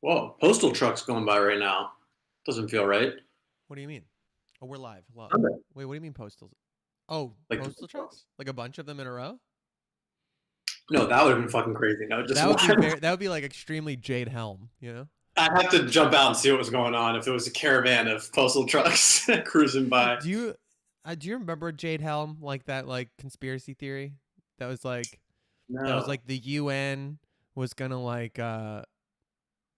Whoa, postal truck's going by right now. Doesn't feel right. What do you mean? Oh, we're live. Sunday. Wait, what do you mean postals? Oh, Like, postal trucks? Like a bunch of them in a row? no, that would have been fucking crazy. No, just That would be one. very. That would be like extremely Jade Helm, you know? I'd have to jump out and see what was going on if it was a caravan of postal trucks cruising by. Do you do you remember Jade Helm, like that like conspiracy theory that was like No. the UN was gonna like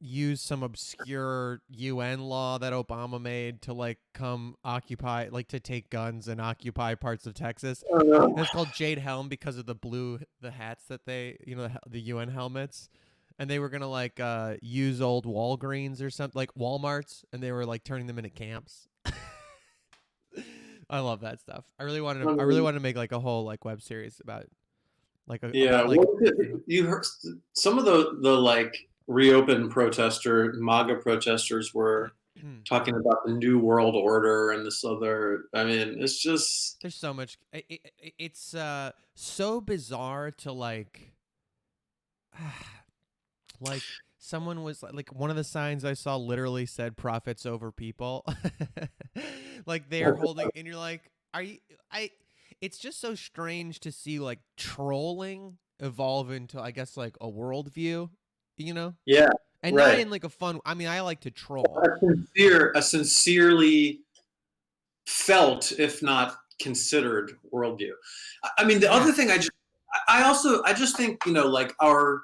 use some obscure UN law that Obama made to like come occupy, like to take guns and occupy parts of Texas. Oh, no. And it's called Jade Helm because of the hats that they, the UN helmets. And they were gonna like use old Walgreens or something, like Walmarts, and they were like turning them into camps. I love that stuff. I really wanted to make like a whole like web series about Yeah, about like, what was it? You heard some of the like reopened MAGA protesters were talking about the New World Order and this other. I mean, it's just there's so much. It's so bizarre to like like someone was like one of the signs I saw literally said profits over people. Like they're holding, and you're like, are you? I. It's just so strange to see like trolling evolve into, I guess, like a worldview, you know, yeah, and not right. in like a fun. I mean, I like to troll. A sincerely felt, if not considered, worldview. I mean, the other thing Yes. I just think, like our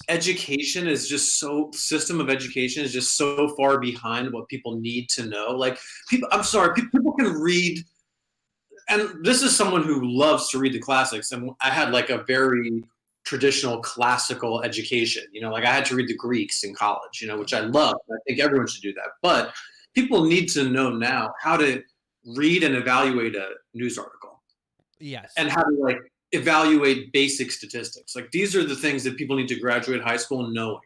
education is just so system of education is just so far behind what people need to know. Like people, I'm sorry, people can read, and this is someone who loves to read the classics, and I had like a very traditional classical education. Like I had to read the Greeks in college, which I love. I think everyone should do that. But people need to know now how to read and evaluate a news article Yes. and how to like evaluate basic statistics. Like these are the things that people need to graduate high school knowing.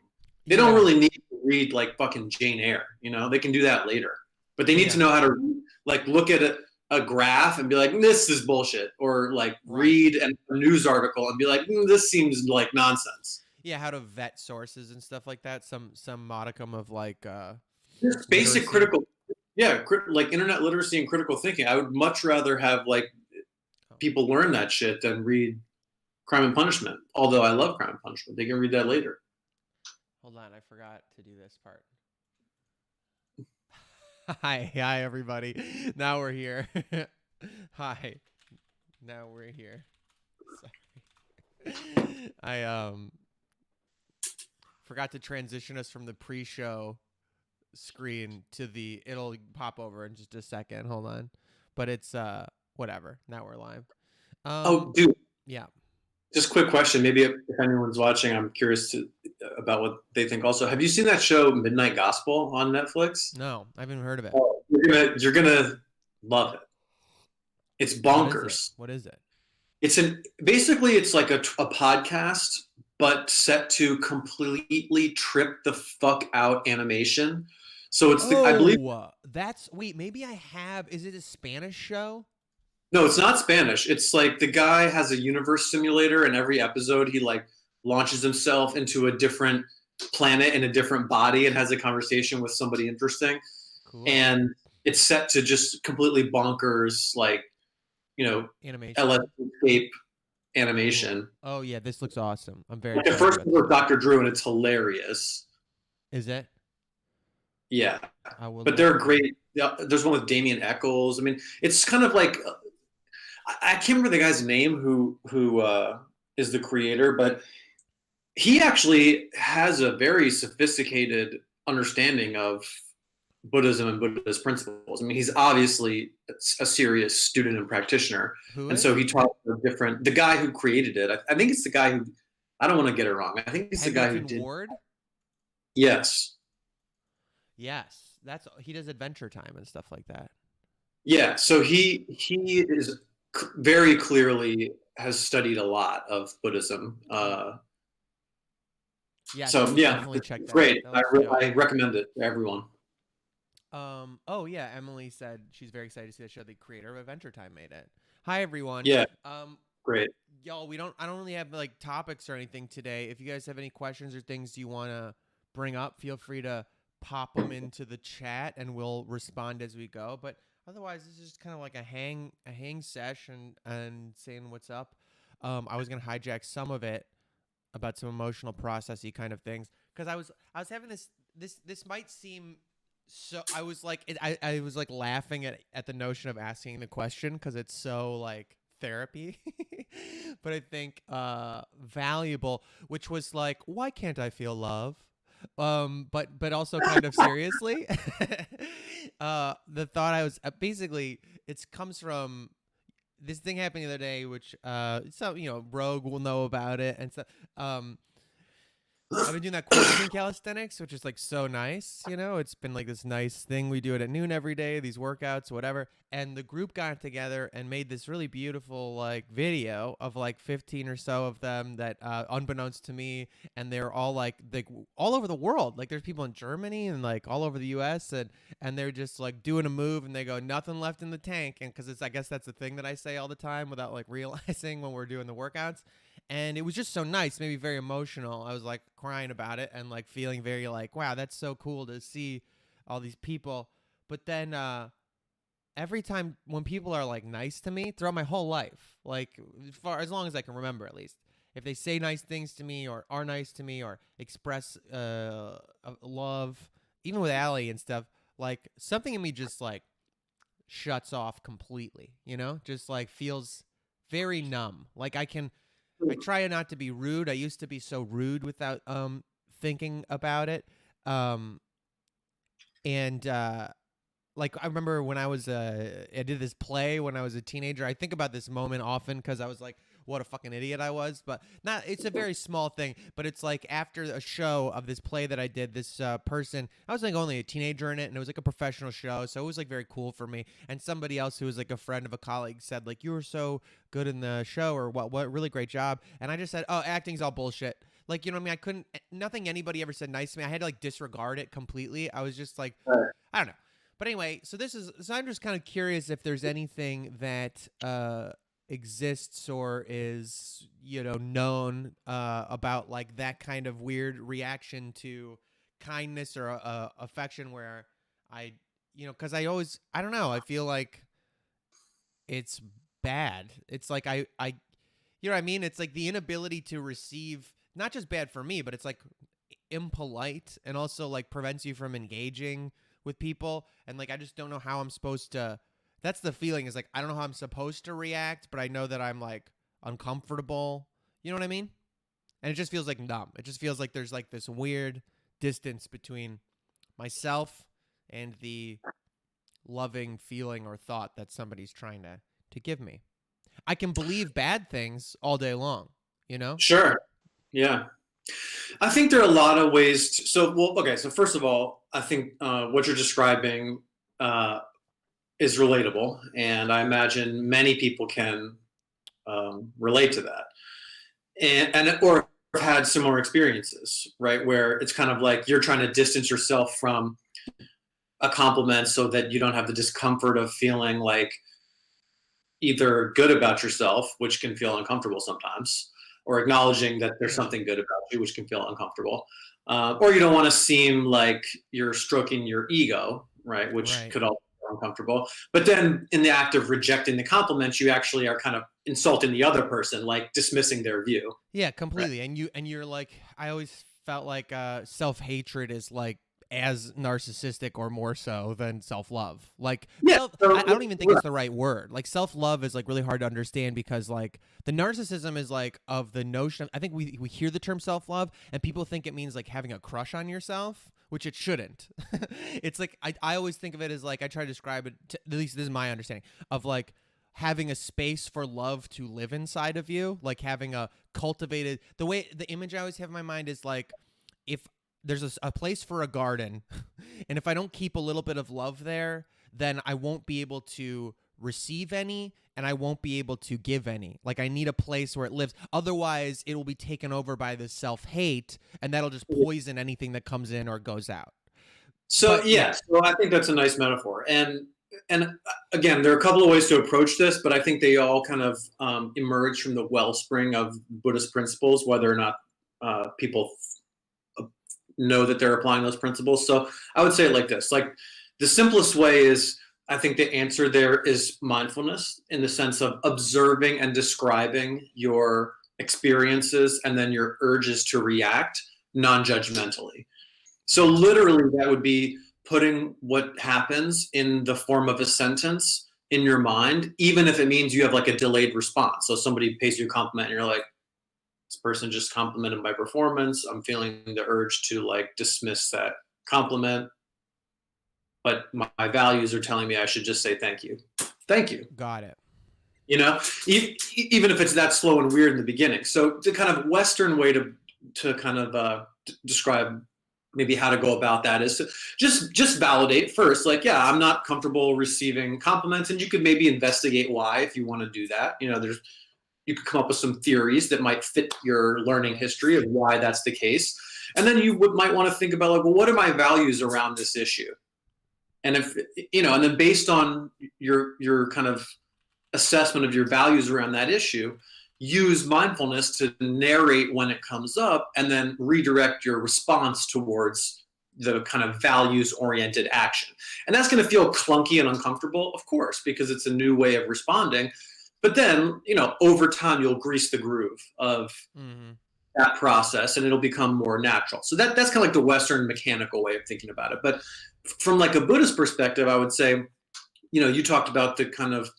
They don't Yeah. really need to read like fucking Jane Eyre, they can do that later. But they need to Yeah. know how to like look at a graph and be like, this is bullshit, or like Right. read a news article and be like, this seems like nonsense. Yeah. How to vet sources and stuff like that. Some modicum of like Just basic literacy. critical, yeah, like internet literacy and critical thinking. I would much rather have like Oh, people learn that shit than read Crime and Punishment. Although I love Crime and Punishment, they can read that later. hold on, I forgot to do this part. Hi, everybody. Now we're here. Hi, now we're here. Sorry, I forgot to transition us from the pre-show screen to the. It'll pop over in just a second. Hold on, but it's whatever. Now we're live. Oh, dude, Yeah. just quick question. Maybe if anyone's watching, I'm curious about what they think. Also, have you seen that show Midnight Gospel on Netflix? No, I haven't heard of it. Oh, you're gonna love it. It's What is it? bonkers. What is it? Basically it's like a podcast, but set to completely trip the fuck out animation. So I believe. Oh, that's wait. Maybe I have. Is it a Spanish show? No, it's not Spanish. It's like the guy has a universe simulator, and every episode he like launches himself into a different planet in a different body and has a conversation with somebody interesting. Cool. And it's set to just completely bonkers, like you know, Animation. LSD escape Cool. animation. Oh yeah, this looks awesome. I'm very Like the excited first about one this was one. Dr. Drew, and it's hilarious. Is it? Yeah, I will but look they're for it. great. Yeah, there's one with Damien Eccles. I mean, it's kind of like I can't remember the guy's name who is the creator, but he actually has a very sophisticated understanding of Buddhism and Buddhist principles. I mean, he's obviously a serious student and practitioner, Who and so is? he taught the guy who created it. I think it's the guy who. I don't want to get it wrong. I think it's the guy who Pendleton did. Ward? Yes. Yes. That's he does Adventure Time and stuff like that. Yeah. So he is very clearly has studied a lot of Buddhism. Yeah, So yeah, definitely it's check that out. great. That looks dope. I recommend it to everyone. Oh yeah, Emily said she's very excited to see the show. The creator of Adventure Time made it. Hi everyone. Yeah, Um great. y'all, I don't really have like topics or anything today. If you guys have any questions or things you want to bring up, feel free to pop them into the chat, and we'll respond as we go. But otherwise, this is just kind of like a hang session and saying what's up. I was gonna hijack some of it about some emotional processy kind of things because I was having this might seem so I was like I was like laughing at the notion of asking the question because it's so like therapy but I think valuable, which was like, why can't I feel love, but also kind of seriously. The thought I was basically it comes from this thing happened the other day, which so Rogue will know about it, and so I've been doing that quarantine calisthenics, which is like so nice. It's been like this nice thing. We do it at noon every day, these workouts, whatever. And the group got together and made this really beautiful like video of like 15 or so of them that unbeknownst to me. And they're all like all over the world. Like there's people in Germany and like all over the US and they're just like doing a move and they go, nothing left in the tank. And because I guess that's the thing that I say all the time without like realizing when we're doing the workouts. And it was just so nice, made me very emotional. I was like crying about it and like feeling very like, wow, that's so cool to see all these people. But then every time when people are like nice to me throughout my whole life, like as long as I can remember at least, if they say nice things to me or are nice to me or express love, even with Allie and stuff, like something in me just like shuts off completely, just like feels very numb. Like I try not to be rude. I used to be so rude without thinking about it. And like I remember when I did this play when I was a teenager. I think about this moment often because I was like, what a fucking idiot I was. But it's a very small thing. But it's like after a show of this play that I did, this person, I was like only a teenager in it, and it was like a professional show, so it was like very cool for me. And somebody else who was like a friend of a colleague said like, you were so good in the show, or what really great job. And I just said, oh, acting's all bullshit. Like, you know what I mean? Nothing anybody ever said nice to me. I had to like disregard it completely. I was just like, I don't know. But anyway, so I'm just kind of curious if there's anything that exists or is known about like that kind of weird reaction to kindness or affection where because I don't know, I feel like it's bad. It's like I you know what I mean? It's like the inability to receive, not just bad for me, but it's like impolite and also like prevents you from engaging with people. And like I just don't know how I'm supposed to. That's the feeling, is like I don't know how I'm supposed to react, but I know that I'm like uncomfortable. You know what I mean? And it just feels like numb. It just feels like there's like this weird distance between myself and the loving feeling or thought that somebody's trying to give me. I can believe bad things all day long, Sure. Yeah. I think there are a lot of ways so first of all, I think what you're describing is relatable, and I imagine many people can relate to that, and or have had similar experiences, right? Where it's kind of like you're trying to distance yourself from a compliment so that you don't have the discomfort of feeling like either good about yourself, which can feel uncomfortable sometimes, or acknowledging that there's something good about you, which can feel uncomfortable. Or you don't want to seem like you're stroking your ego, right? Which could also feel uncomfortable. But then in the act of rejecting the compliment, you actually are kind of insulting the other person, like dismissing their view. Yeah, completely. Right? And you're like, I always felt like self-hatred is like as narcissistic or more so than self-love. Like I don't even think it's the right word. Like self-love is like really hard to understand because like the narcissism is like of the notion of, I think we hear the term self-love and people think it means like having a crush on yourself, which it shouldn't. It's like I always think of it as like, I try to describe it at least this is my understanding of like having a space for love to live inside of you, like having a cultivated, the image I always have in my mind is like, if there's a place for a garden and if I don't keep a little bit of love there, then I won't be able to receive any and I won't be able to give any. Like I need a place where it lives. Otherwise it will be taken over by the self-hate and that'll just poison anything that comes in or goes out. So so I think that's a nice metaphor. And again, there are a couple of ways to approach this, but I think they all kind of emerge from the wellspring of Buddhist principles, whether or not people know that they're applying those principles. So I would say it like this, like the simplest way is, I think the answer there is mindfulness, in the sense of observing and describing your experiences and then your urges to react non-judgmentally. So literally that would be putting what happens in the form of a sentence in your mind, even if it means you have like a delayed response. So somebody pays you a compliment and you're like, this person just complimented my performance. I'm feeling the urge to like dismiss that compliment, but my values are telling me I should just say thank you. Thank you. Got it. You know, even if it's that slow and weird in the beginning. So the kind of Western way to kind of describe maybe how to go about that is to just validate first, like, yeah, I'm not comfortable receiving compliments, and you could maybe investigate why if you want to do that. You know, you could come up with some theories that might fit your learning history of why that's the case, and then you might want to think about like, well, what are my values around this issue? And if you know, and then based on your kind of assessment of your values around that issue, use mindfulness to narrate when it comes up and then redirect your response towards the kind of values oriented action. And that's going to feel clunky and uncomfortable, of course, because it's a new way of responding. But then, you know, over time, you'll grease the groove of that process and it'll become more natural. So that's kind of like the Western mechanical way of thinking about it. But from like a Buddhist perspective, I would say, you know, you talked about the kind of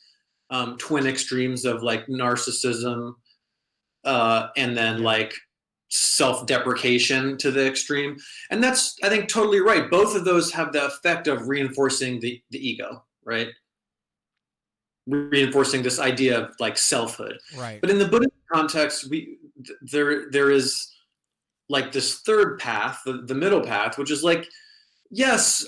twin extremes of like narcissism and then like self-deprecation to the extreme. And that's, I think, totally right. Both of those have the effect of reinforcing the ego, right? Reinforcing this idea of like selfhood. Right. But in the Buddhist context, there is like this third path, the middle path, which is like, yes,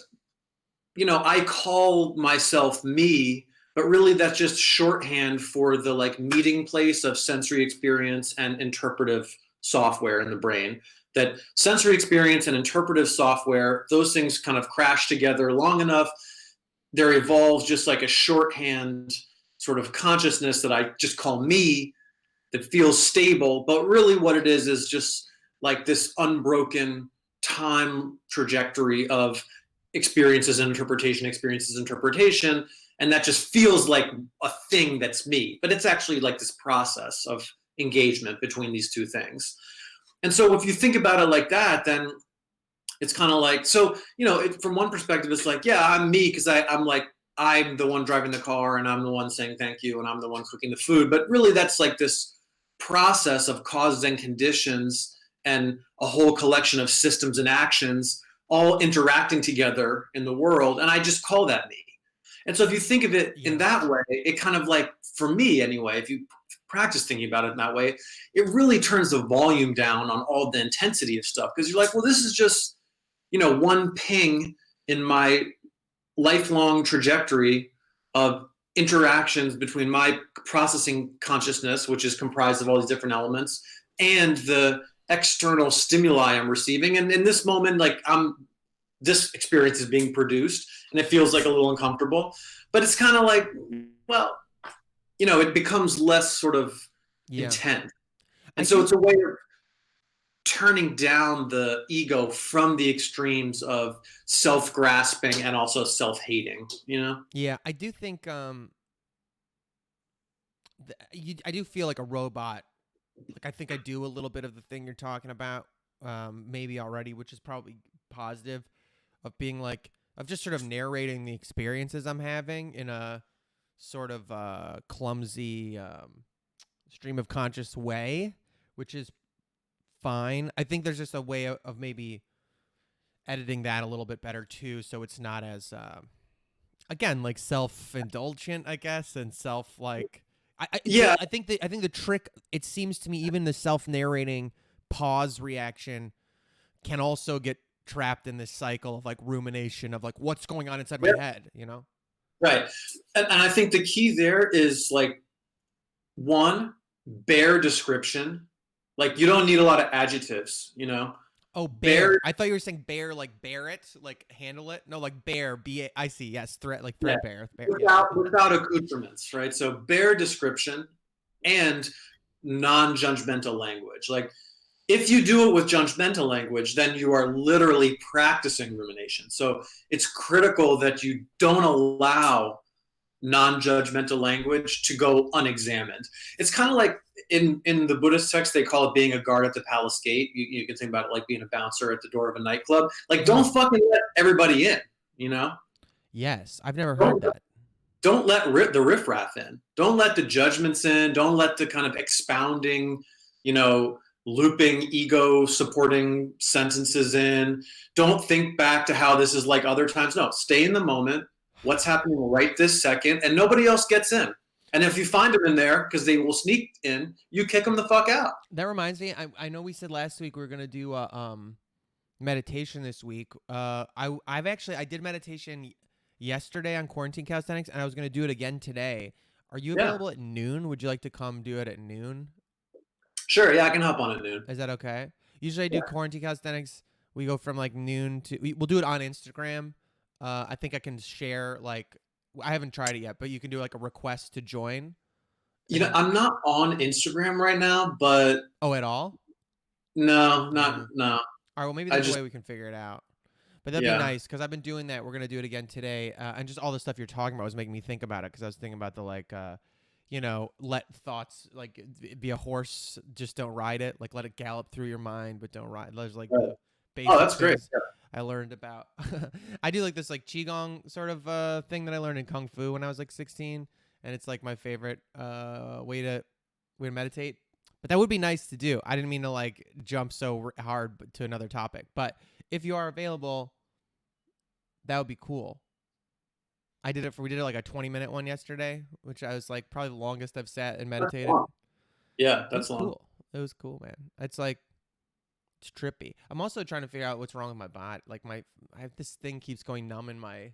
you know, I call myself me, but really that's just shorthand for the like meeting place of sensory experience and interpretive software in the brain. That sensory experience and interpretive software, those things kind of crash together long enough. There evolves just like a shorthand sort of consciousness that I just call me, that feels stable. But really what it is just like this unbroken time trajectory of experiences and interpretation. And that just feels like a thing that's me. But it's actually like this process of engagement between these two things. And so if you think about it like that, then it's kind of like, so, you know, from one perspective, it's like, yeah, I'm me because I'm the one driving the car and I'm the one saying thank you and I'm the one cooking the food. But really that's like this process of causes and conditions and a whole collection of systems and actions all interacting together in the world. And I just call that me. And so if you think of it in that way, it kind of like, for me anyway, if you practice thinking about it in that way, it really turns the volume down on all the intensity of stuff. Because you're like, well, this is just, you know, one ping in my lifelong trajectory of interactions between my processing consciousness, which is comprised of all these different elements, and the external stimuli I'm receiving. And in this moment, like this experience is being produced and it feels like a little uncomfortable, but it's kind of like, well, you know, it becomes less sort of intense. And so it's a way of turning down the ego from the extremes of self-grasping and also self-hating, you know? Yeah, I do think I do feel like a robot. Like I think I do a little bit of the thing you're talking about, maybe already, which is probably positive, of being like, of just sort of narrating the experiences I'm having in a sort of clumsy stream of conscious way, which is fine. I think there's just a way of maybe editing that a little bit better too, so it's not as again, like self-indulgent, I guess, and self like I think the trick, it seems to me, even the self-narrating pause reaction can also get trapped in this cycle of like rumination of like what's going on inside my head, you know? Right. And I think the key there is like, one, bare description. Like you don't need a lot of adjectives, you know? Oh, bear. I thought you were saying bear, like bear it, like handle it. No, like bear, I see. Yes, threat, like threat bear. Without accoutrements, right? So bare description and non-judgmental language. Like if you do it with judgmental language, then you are literally practicing rumination. So it's critical that you don't allow non-judgmental language to go unexamined. It's kind of like in the Buddhist text, they call it being a guard at the palace gate. You can think about it like being a bouncer at the door of a nightclub. Like, don't fucking let everybody in, you know? Yes, I've never heard Don't, that. don't let the riffraff in. Don't let the judgments in. Don't let the kind of expounding, you know, looping, ego supporting sentences in. Don't think back to how this is like other times. No, stay in the moment. What's happening right this second, and nobody else gets in. And if you find them in there because they will sneak in, you kick them the fuck out. That reminds me, I know we said last week we were gonna do a meditation this week. I did meditation yesterday on quarantine calisthenics, and I was gonna do it again today. Are you Yeah, available at noon? Would you like to come do it at noon? sure. Yeah, I can hop on at noon. Is that okay? Usually I Yeah. do quarantine calisthenics. We go from like noon to we'll do it on Instagram. I think I can share like I haven't tried it yet, but you can do like a request to join, You and know, then I'm not on Instagram right now, but oh, at all? no, Mm. no. All right, well maybe I there's a just way we can figure it out. But that'd be yeah. nice because I've been doing that. We're gonna do it again today, and just all the stuff you're talking about was making me think about it because I was thinking about the like, let thoughts like be a horse, just don't ride it. Like let it gallop through your mind, but don't ride. There's like Right. the Oh, basic that's great. things I learned about. I do like this like qigong sort of thing that I learned in kung fu when I was like 16, and it's like my favorite way to meditate. But that would be nice to do. I didn't mean to like jump so hard to another topic, but if you are available, that would be cool. We did it like a 20-minute one yesterday, which I was like probably the longest I've sat and That's meditated. long. Yeah, It was that's long. cool. It was cool, man. It's like it's trippy. I'm also trying to figure out what's wrong with my body. Like I have this thing keeps going numb in my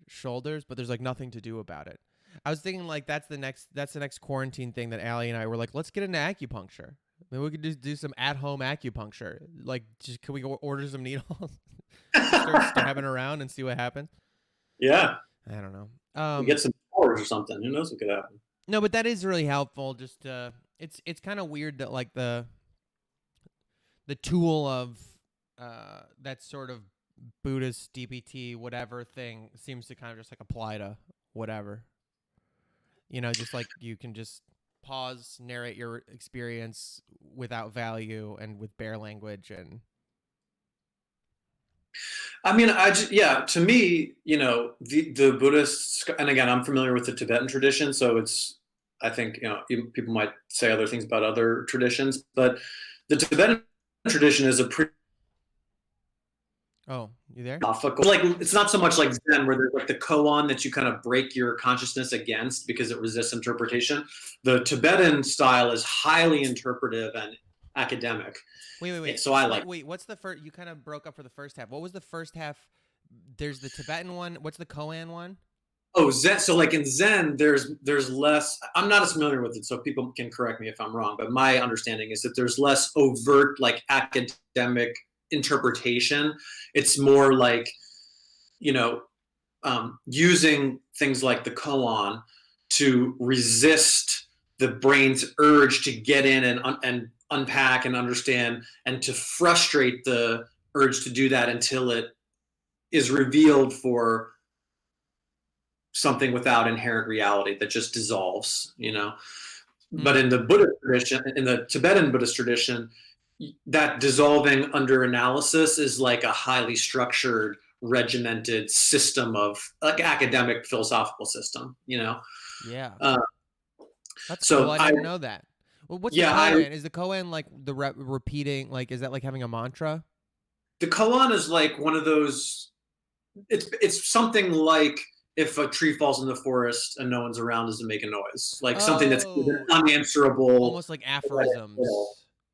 shoulders, but there's like nothing to do about it. I was thinking like that's the next quarantine thing that Allie and I were like, let's get into acupuncture. Maybe we could just do some at-home acupuncture. Like, just can we go order some needles, start stabbing around and see what happens? Yeah, I don't know. you get some powers or something. Who knows what could happen? No, but that is really helpful. Just it's kind of weird that like the tool of that sort of Buddhist DPT whatever thing seems to kind of just like apply to whatever. Just like you can just pause, narrate your experience without value and with bare language and I mean, yeah. To me, the Buddhists, and again, I'm familiar with the Tibetan tradition, so it's. I think people might say other things about other traditions, but the Tibetan tradition is a pretty oh, you there? philosophical. Like it's not so much like Zen, where there's like the koan that you kind of break your consciousness against because it resists interpretation. The Tibetan style is highly interpretive and academic. Wait. So I like. Wait, what's the first? You kind of broke up for the first half. What was the first half? There's the Tibetan one. What's the Koan one? Oh, Zen. So like in Zen, there's less. I'm not as familiar with it, so people can correct me if I'm wrong. But my understanding is that there's less overt like academic interpretation. It's more like you know using things like the koan to resist the brain's urge to get in and unpack and understand, and to frustrate the urge to do that until it is revealed for something without inherent reality that just dissolves. But in the Buddhist tradition, in the Tibetan Buddhist tradition, that dissolving under analysis is like a highly structured, regimented system of like academic philosophical system. Yeah, Uh, that's cool. so I I didn't know that. Well, what's the yeah I Koan? Is the Koan like the repeating? Like, is that like having a mantra? the koan is like one of those. It's something like if a tree falls in the forest and no one's around, doesn't make a noise, like something that's Oh, unanswerable. almost like aphorisms.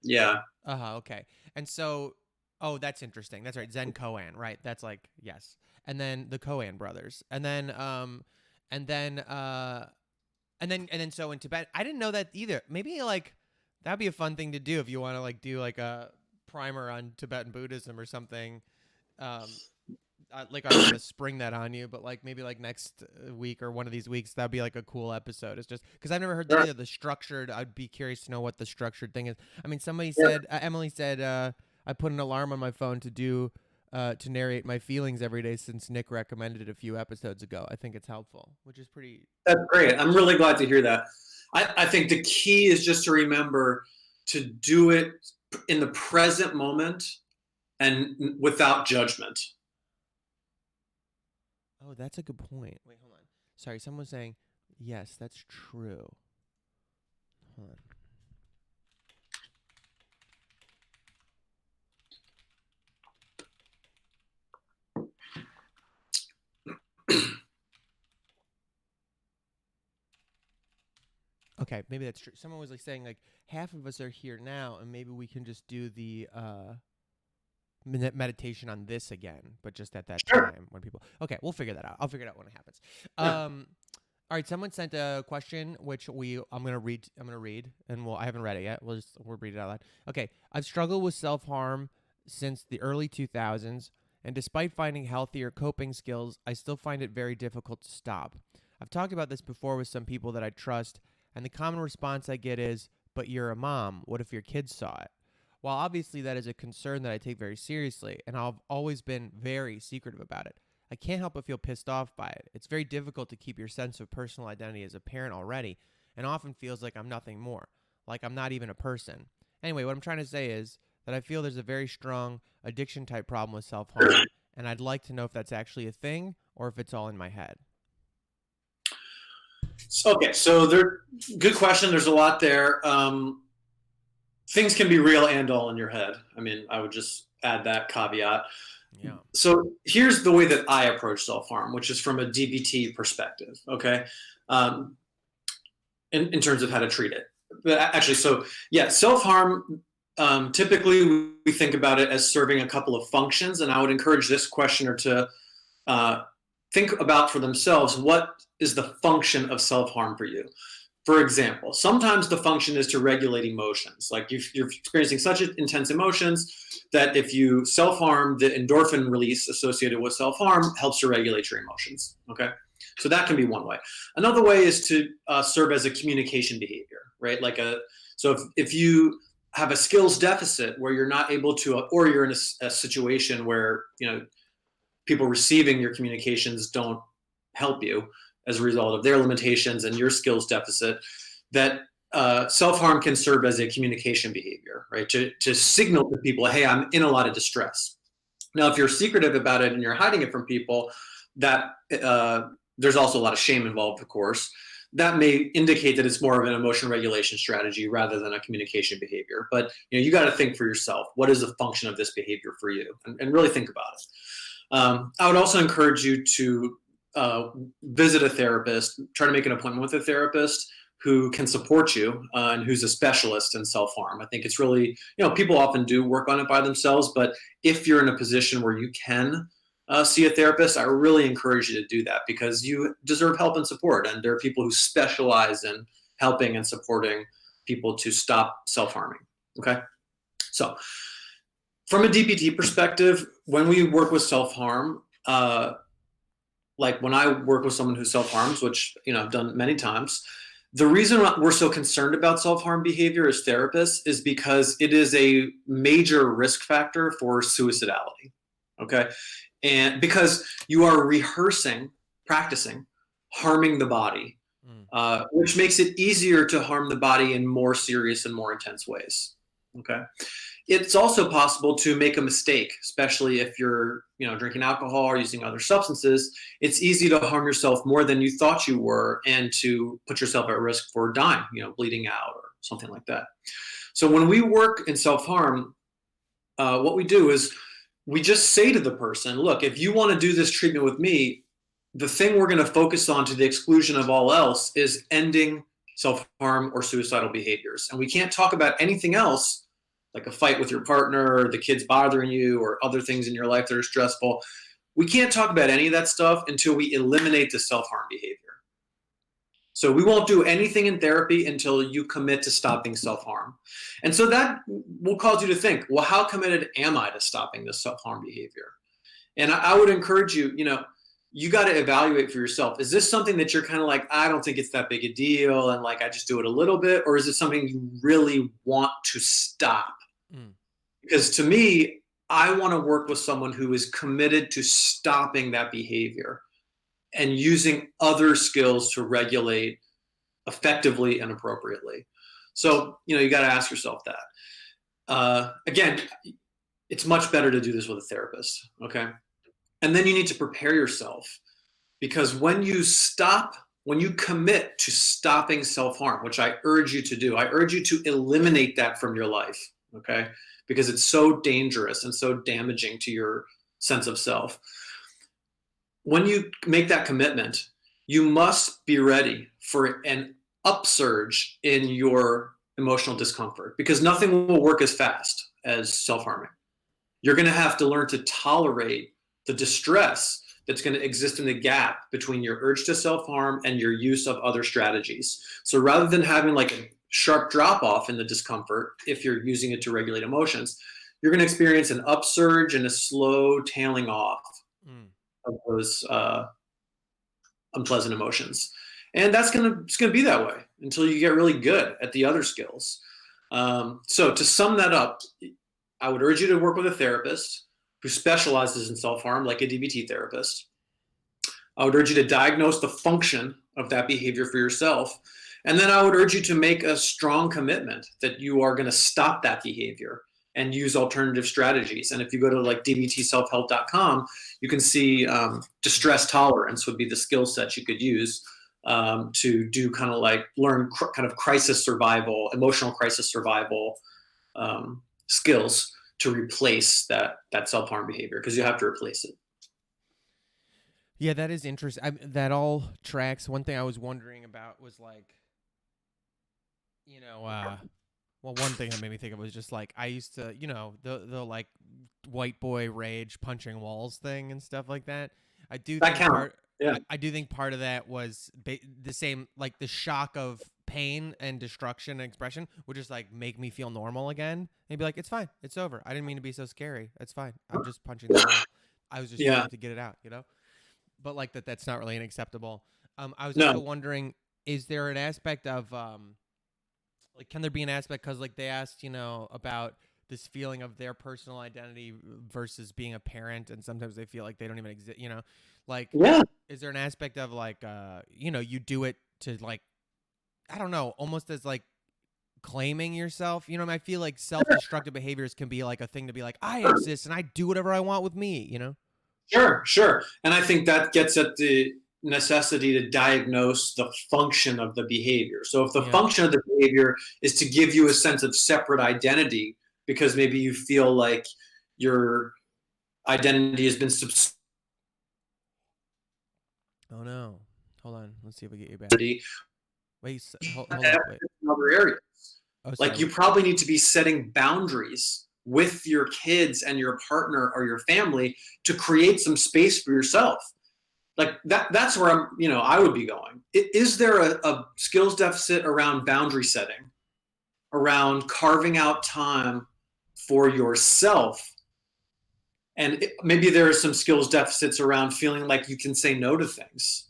Yeah. Okay. And so, oh, that's interesting. That's right. Zen Koan, right? That's like yes. And then the Koan brothers, and then so in Tibet, I didn't know that either. Maybe like that'd be a fun thing to do if you want to like do like a primer on Tibetan Buddhism or something. Um, like I don't want to spring that on you, but like maybe like next week or one of these weeks, that'd be like a cool episode. It's just because I've never heard that Sure. either. The structured, I'd be curious to know what the structured thing is. I mean, somebody Yeah. said, Emily said, I put an alarm on my phone to narrate my feelings every day since Nick recommended it a few episodes ago. I think it's helpful, which is pretty. That's great. I'm really glad to hear that. I think the key is just to remember to do it in the present moment and without judgment. Oh, that's a good point. Wait, hold on. Sorry, someone's saying, yes, that's true. Hold on. Okay, maybe that's true. Someone was like saying like half of us are here now, and maybe we can just do the meditation on this again, but just at that Sure. time when people. Okay, we'll figure that out. I'll figure it out when it happens. Yeah. All right. Someone sent a question, which I'm gonna read. And I haven't read it yet. We'll read it out loud. Okay. I've struggled with self harm since the early 2000s, and despite finding healthier coping skills, I still find it very difficult to stop. I've talked about this before with some people that I trust, and the common response I get is, "But you're a mom. What if your kids saw it?" While obviously that is a concern that I take very seriously, and I've always been very secretive about it, I can't help but feel pissed off by it. It's very difficult to keep your sense of personal identity as a parent already, and often feels like I'm nothing more, like I'm not even a person. Anyway, what I'm trying to say is that I feel there's a very strong addiction type problem with self harm, and I'd like to know if that's actually a thing or if it's all in my head. Okay, so good question. There's a lot there. Things can be real and all in your head. I mean, I would just add that caveat. Yeah. So here's the way that I approach self harm, which is from a DBT perspective. Okay, um, in terms of how to treat it. But actually, so yeah, self harm. Typically, we think about it as serving a couple of functions, and I would encourage this questioner to think about for themselves what is the function of self harm for you. For example, sometimes the function is to regulate emotions. Like you're experiencing such intense emotions that if you self harm, the endorphin release associated with self harm helps to regulate your emotions. Okay, so that can be one way. Another way is to serve as a communication behavior, right? So if you have a skills deficit where you're not able to, or you're in a situation where people receiving your communications don't help you as a result of their limitations and your skills deficit, that self-harm can serve as a communication behavior, right? To signal to people, hey, I'm in a lot of distress. Now, if you're secretive about it and you're hiding it from people, that there's also a lot of shame involved, of course. That may indicate that it's more of an emotion regulation strategy rather than a communication behavior. But you got to think for yourself, what is the function of this behavior for you, and really think about it. I would also encourage you to visit a therapist, try to make an appointment with a therapist who can support you and who's a specialist in self-harm. I think it's really, people often do work on it by themselves, but if you're in a position where you can see a therapist, I really encourage you to do that because you deserve help and support. And there are people who specialize in helping and supporting people to stop self-harming. Okay. So from a DBT perspective, when we work with self-harm, like when I work with someone who self-harms, which I've done many times, the reason we're so concerned about self-harm behavior as therapists is because it is a major risk factor for suicidality. Okay, and because you are practicing harming the body, which makes it easier to harm the body in more serious and more intense ways. Okay. It's also possible to make a mistake, especially if you're, drinking alcohol or using other substances. It's easy to harm yourself more than you thought you were and to put yourself at risk for dying, bleeding out or something like that. So when we work in self-harm, what we do is we just say to the person, look, if you want to do this treatment with me, the thing we're going to focus on to the exclusion of all else is ending self-harm or suicidal behaviors. And we can't talk about anything else, like a fight with your partner, or the kids bothering you, or other things in your life that are stressful. We can't talk about any of that stuff until we eliminate the self-harm behavior. So we won't do anything in therapy until you commit to stopping self-harm. And so that will cause you to think, well, how committed am I to stopping this self-harm behavior? And I would encourage you, you got to evaluate for yourself. Is this something that you're kind of like, I don't think it's that big a deal, and like I just do it a little bit, or is it something you really want to stop? Mm. Because to me, I want to work with someone who is committed to stopping that behavior and using other skills to regulate effectively and appropriately. So, you got to ask yourself that. Again, it's much better to do this with a therapist. Okay. And then you need to prepare yourself, because when you commit to stopping self-harm, which I urge you to do, I urge you to eliminate that from your life. Okay. Because it's so dangerous and so damaging to your sense of self. When you make that commitment, you must be ready for an upsurge in your emotional discomfort, because nothing will work as fast as self-harming. You're going to have to learn to tolerate the distress that's going to exist in the gap between your urge to self-harm and your use of other strategies. So rather than having like a sharp drop off in the discomfort, if you're using it to regulate emotions, you're going to experience an upsurge and a slow tailing off of those unpleasant emotions. And it's going to be that way until you get really good at the other skills. So to sum that up, I would urge you to work with a therapist who specializes in self-harm, like a DBT therapist. I would urge you to diagnose the function of that behavior for yourself. And then I would urge you to make a strong commitment that you are going to stop that behavior and use alternative strategies. And if you go to like dbtselfhelp.com, you can see distress tolerance would be the skill set you could use to do kind of like learn kind of crisis survival, emotional crisis survival skills to replace that self-harm behavior, because you have to replace it. Yeah, that is interesting. That all tracks. One thing I was wondering about was like, well, one thing that made me think of was just like I used to, the like white boy rage punching walls thing and stuff like that. I do That think counts. Yeah. I do think part of that was the same, like the shock of pain and destruction and expression would just like make me feel normal again. And be like, it's fine, it's over. I didn't mean to be so scary. It's fine. I'm just punching the wall. I was just Yeah. trying to get it out, But like that's not really unacceptable. I was also No. wondering, is there an aspect of like, can there be an aspect, because like they asked, about this feeling of their personal identity versus being a parent, and sometimes they feel like they don't even exist, like, Yeah. is there an aspect of like, you do it to like, I don't know, almost as like claiming yourself, I feel like self-destructive behaviors can be like a thing to be like, I exist and I do whatever I want with me. Sure. And I think that gets at the necessity to diagnose the function of the behavior. So if the Yeah. function of the behavior is to give you a sense of separate identity, because maybe you feel like your identity has been Oh no, hold on, let's see if we get you back. subsumed Wait, hold up, wait. in other areas. Oh, Like sorry. you probably need to be setting boundaries with your kids and your partner or your family to create some space for yourself. Like that's where I would be going. Is there a skills deficit around boundary setting, around carving out time for yourself? And maybe there are some skills deficits around feeling like you can say no to things,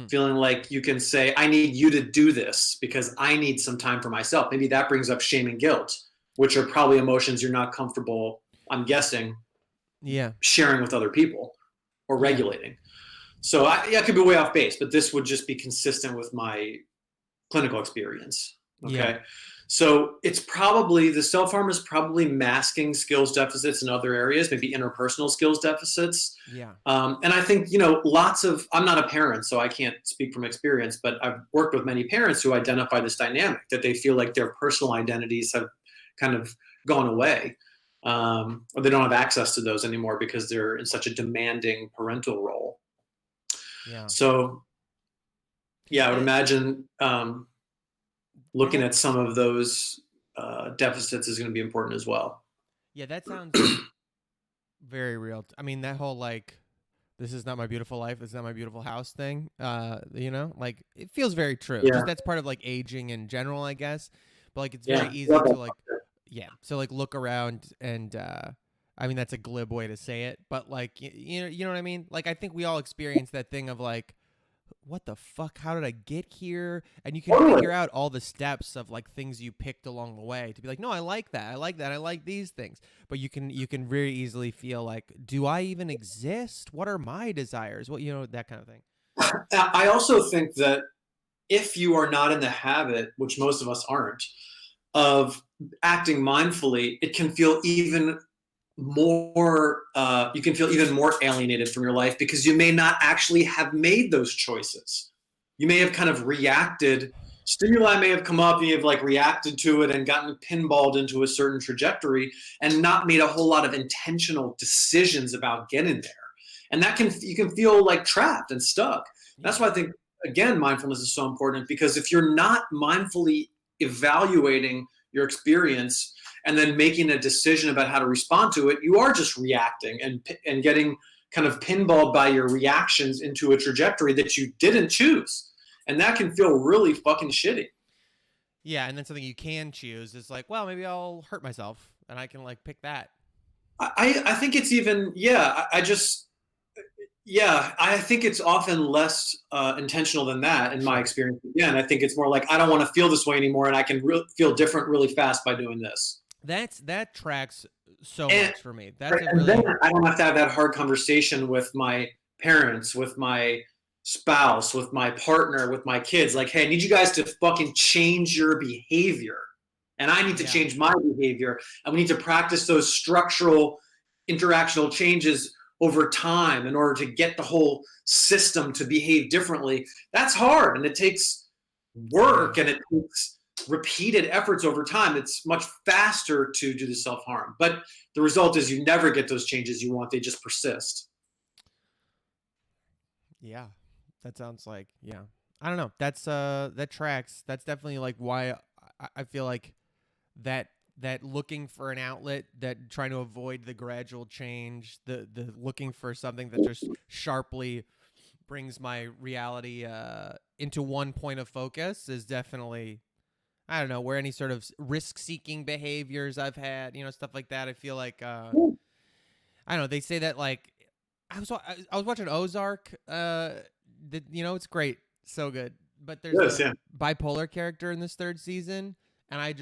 feeling like you can say, I need you to do this because I need some time for myself. Maybe that brings up shame and guilt, which are probably emotions you're not comfortable, I'm guessing, sharing with other people or regulating. So I could be way off base, but this would just be consistent with my clinical experience. Okay. Yeah. So it's probably, the self-harm is probably masking skills deficits in other areas, maybe interpersonal skills deficits. Yeah. And I think, I'm not a parent, so I can't speak from experience, but I've worked with many parents who identify this dynamic, that they feel like their personal identities have kind of gone away. Or they don't have access to those anymore because they're in such a demanding parental role. Yeah. So, yeah, I would imagine looking at some of those deficits is going to be important as well. Yeah, that sounds very real. I mean, that whole like, this is not my beautiful life, this is not my beautiful house thing. Like it feels very true. Yeah. Just that's part of like aging in general, I guess. But like it's very easy to like, so like look around and I mean, that's a glib way to say it, but like, you know what I mean? Like, I think we all experience that thing of like, what the fuck? How did I get here? And you can Totally. figure out all the steps of like things you picked along the way to be like, no, I like that. I like that. I like these things. But you can very easily feel like, do I even exist? What are my desires? What, that kind of thing. I also think that if you are not in the habit, which most of us aren't, of acting mindfully, it can feel even more, you can feel even more alienated from your life because you may not actually have made those choices. You may have kind of reacted, stimuli may have come up, and you have like reacted to it and gotten pinballed into a certain trajectory and not made a whole lot of intentional decisions about getting there. And that can, you can feel like trapped and stuck. Yeah. That's why I think, again, mindfulness is so important, because if you're not mindfully evaluating your experience and then making a decision about how to respond to it, you are just reacting and getting kind of pinballed by your reactions into a trajectory that you didn't choose. And that can feel really fucking shitty. Yeah. And then something you can choose is like, well, maybe I'll hurt myself and I can like pick that. I think it's even, yeah, I just, yeah, I think it's often less intentional than that in my Sure. experience. Again, I think it's more like, I don't want to feel this way anymore, and I can feel different really fast by doing this. That tracks so And much for me. That's a and then really, I don't have to have that hard conversation with my parents, with my spouse, with my partner, with my kids. Like, hey, I need you guys to fucking change your behavior, and I need to yeah. change my behavior, and we need to practice those structural interactional changes over time in order to get the whole system to behave differently. That's hard, and it takes Yeah. work, and it takes repeated efforts over time. It's much faster to do the self-harm, but the result is you never get those changes you want. They just persist. Yeah. That sounds like, yeah. I don't know. That tracks. That's definitely like why I feel like that that looking for an outlet, that trying to avoid the gradual change, the looking for something that just sharply brings my reality into one point of focus is definitely, I don't know, where any sort of risk seeking behaviors I've had, stuff like that. I feel like I don't know. They say that like I was watching Ozark. It's great, so good. But there's Yes, a yeah. bipolar character in this third season, and I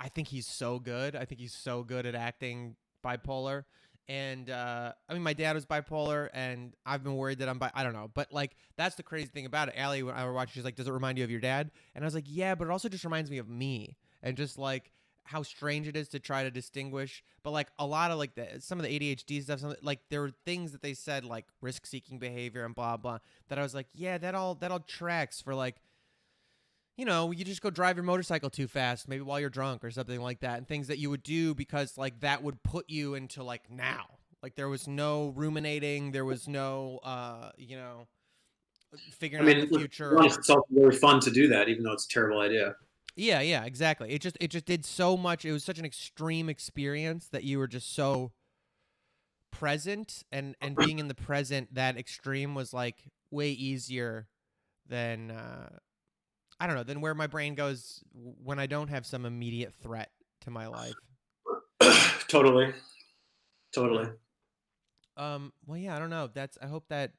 think he's so good. I think he's so good at acting bipolar. And I mean, my dad was bipolar, and I've been worried that I don't know, but like that's the crazy thing about it. Allie, when I were watching, she's like, "Does it remind you of your dad?" And I was like, "Yeah, but it also just reminds me of me." And just like how strange it is to try to distinguish, but like a lot of like some of the ADHD stuff, like there were things that they said like risk seeking behavior and blah blah, that I was like, yeah, that all tracks for like, you just go drive your motorcycle too fast, maybe while you're drunk or something like that, and things that you would do because like that would put you into like now. Like there was no ruminating, there was no I figuring out the mean, let's be future. honest, it's also really fun to do that, even though it's a terrible idea. Yeah, yeah, exactly. It just did so much. It was such an extreme experience that you were just so present, and being in the present, that extreme was like way easier than I don't know, than where my brain goes when I don't have some immediate threat to my life. Totally, Yeah. totally. Well, yeah, I don't know. I hope that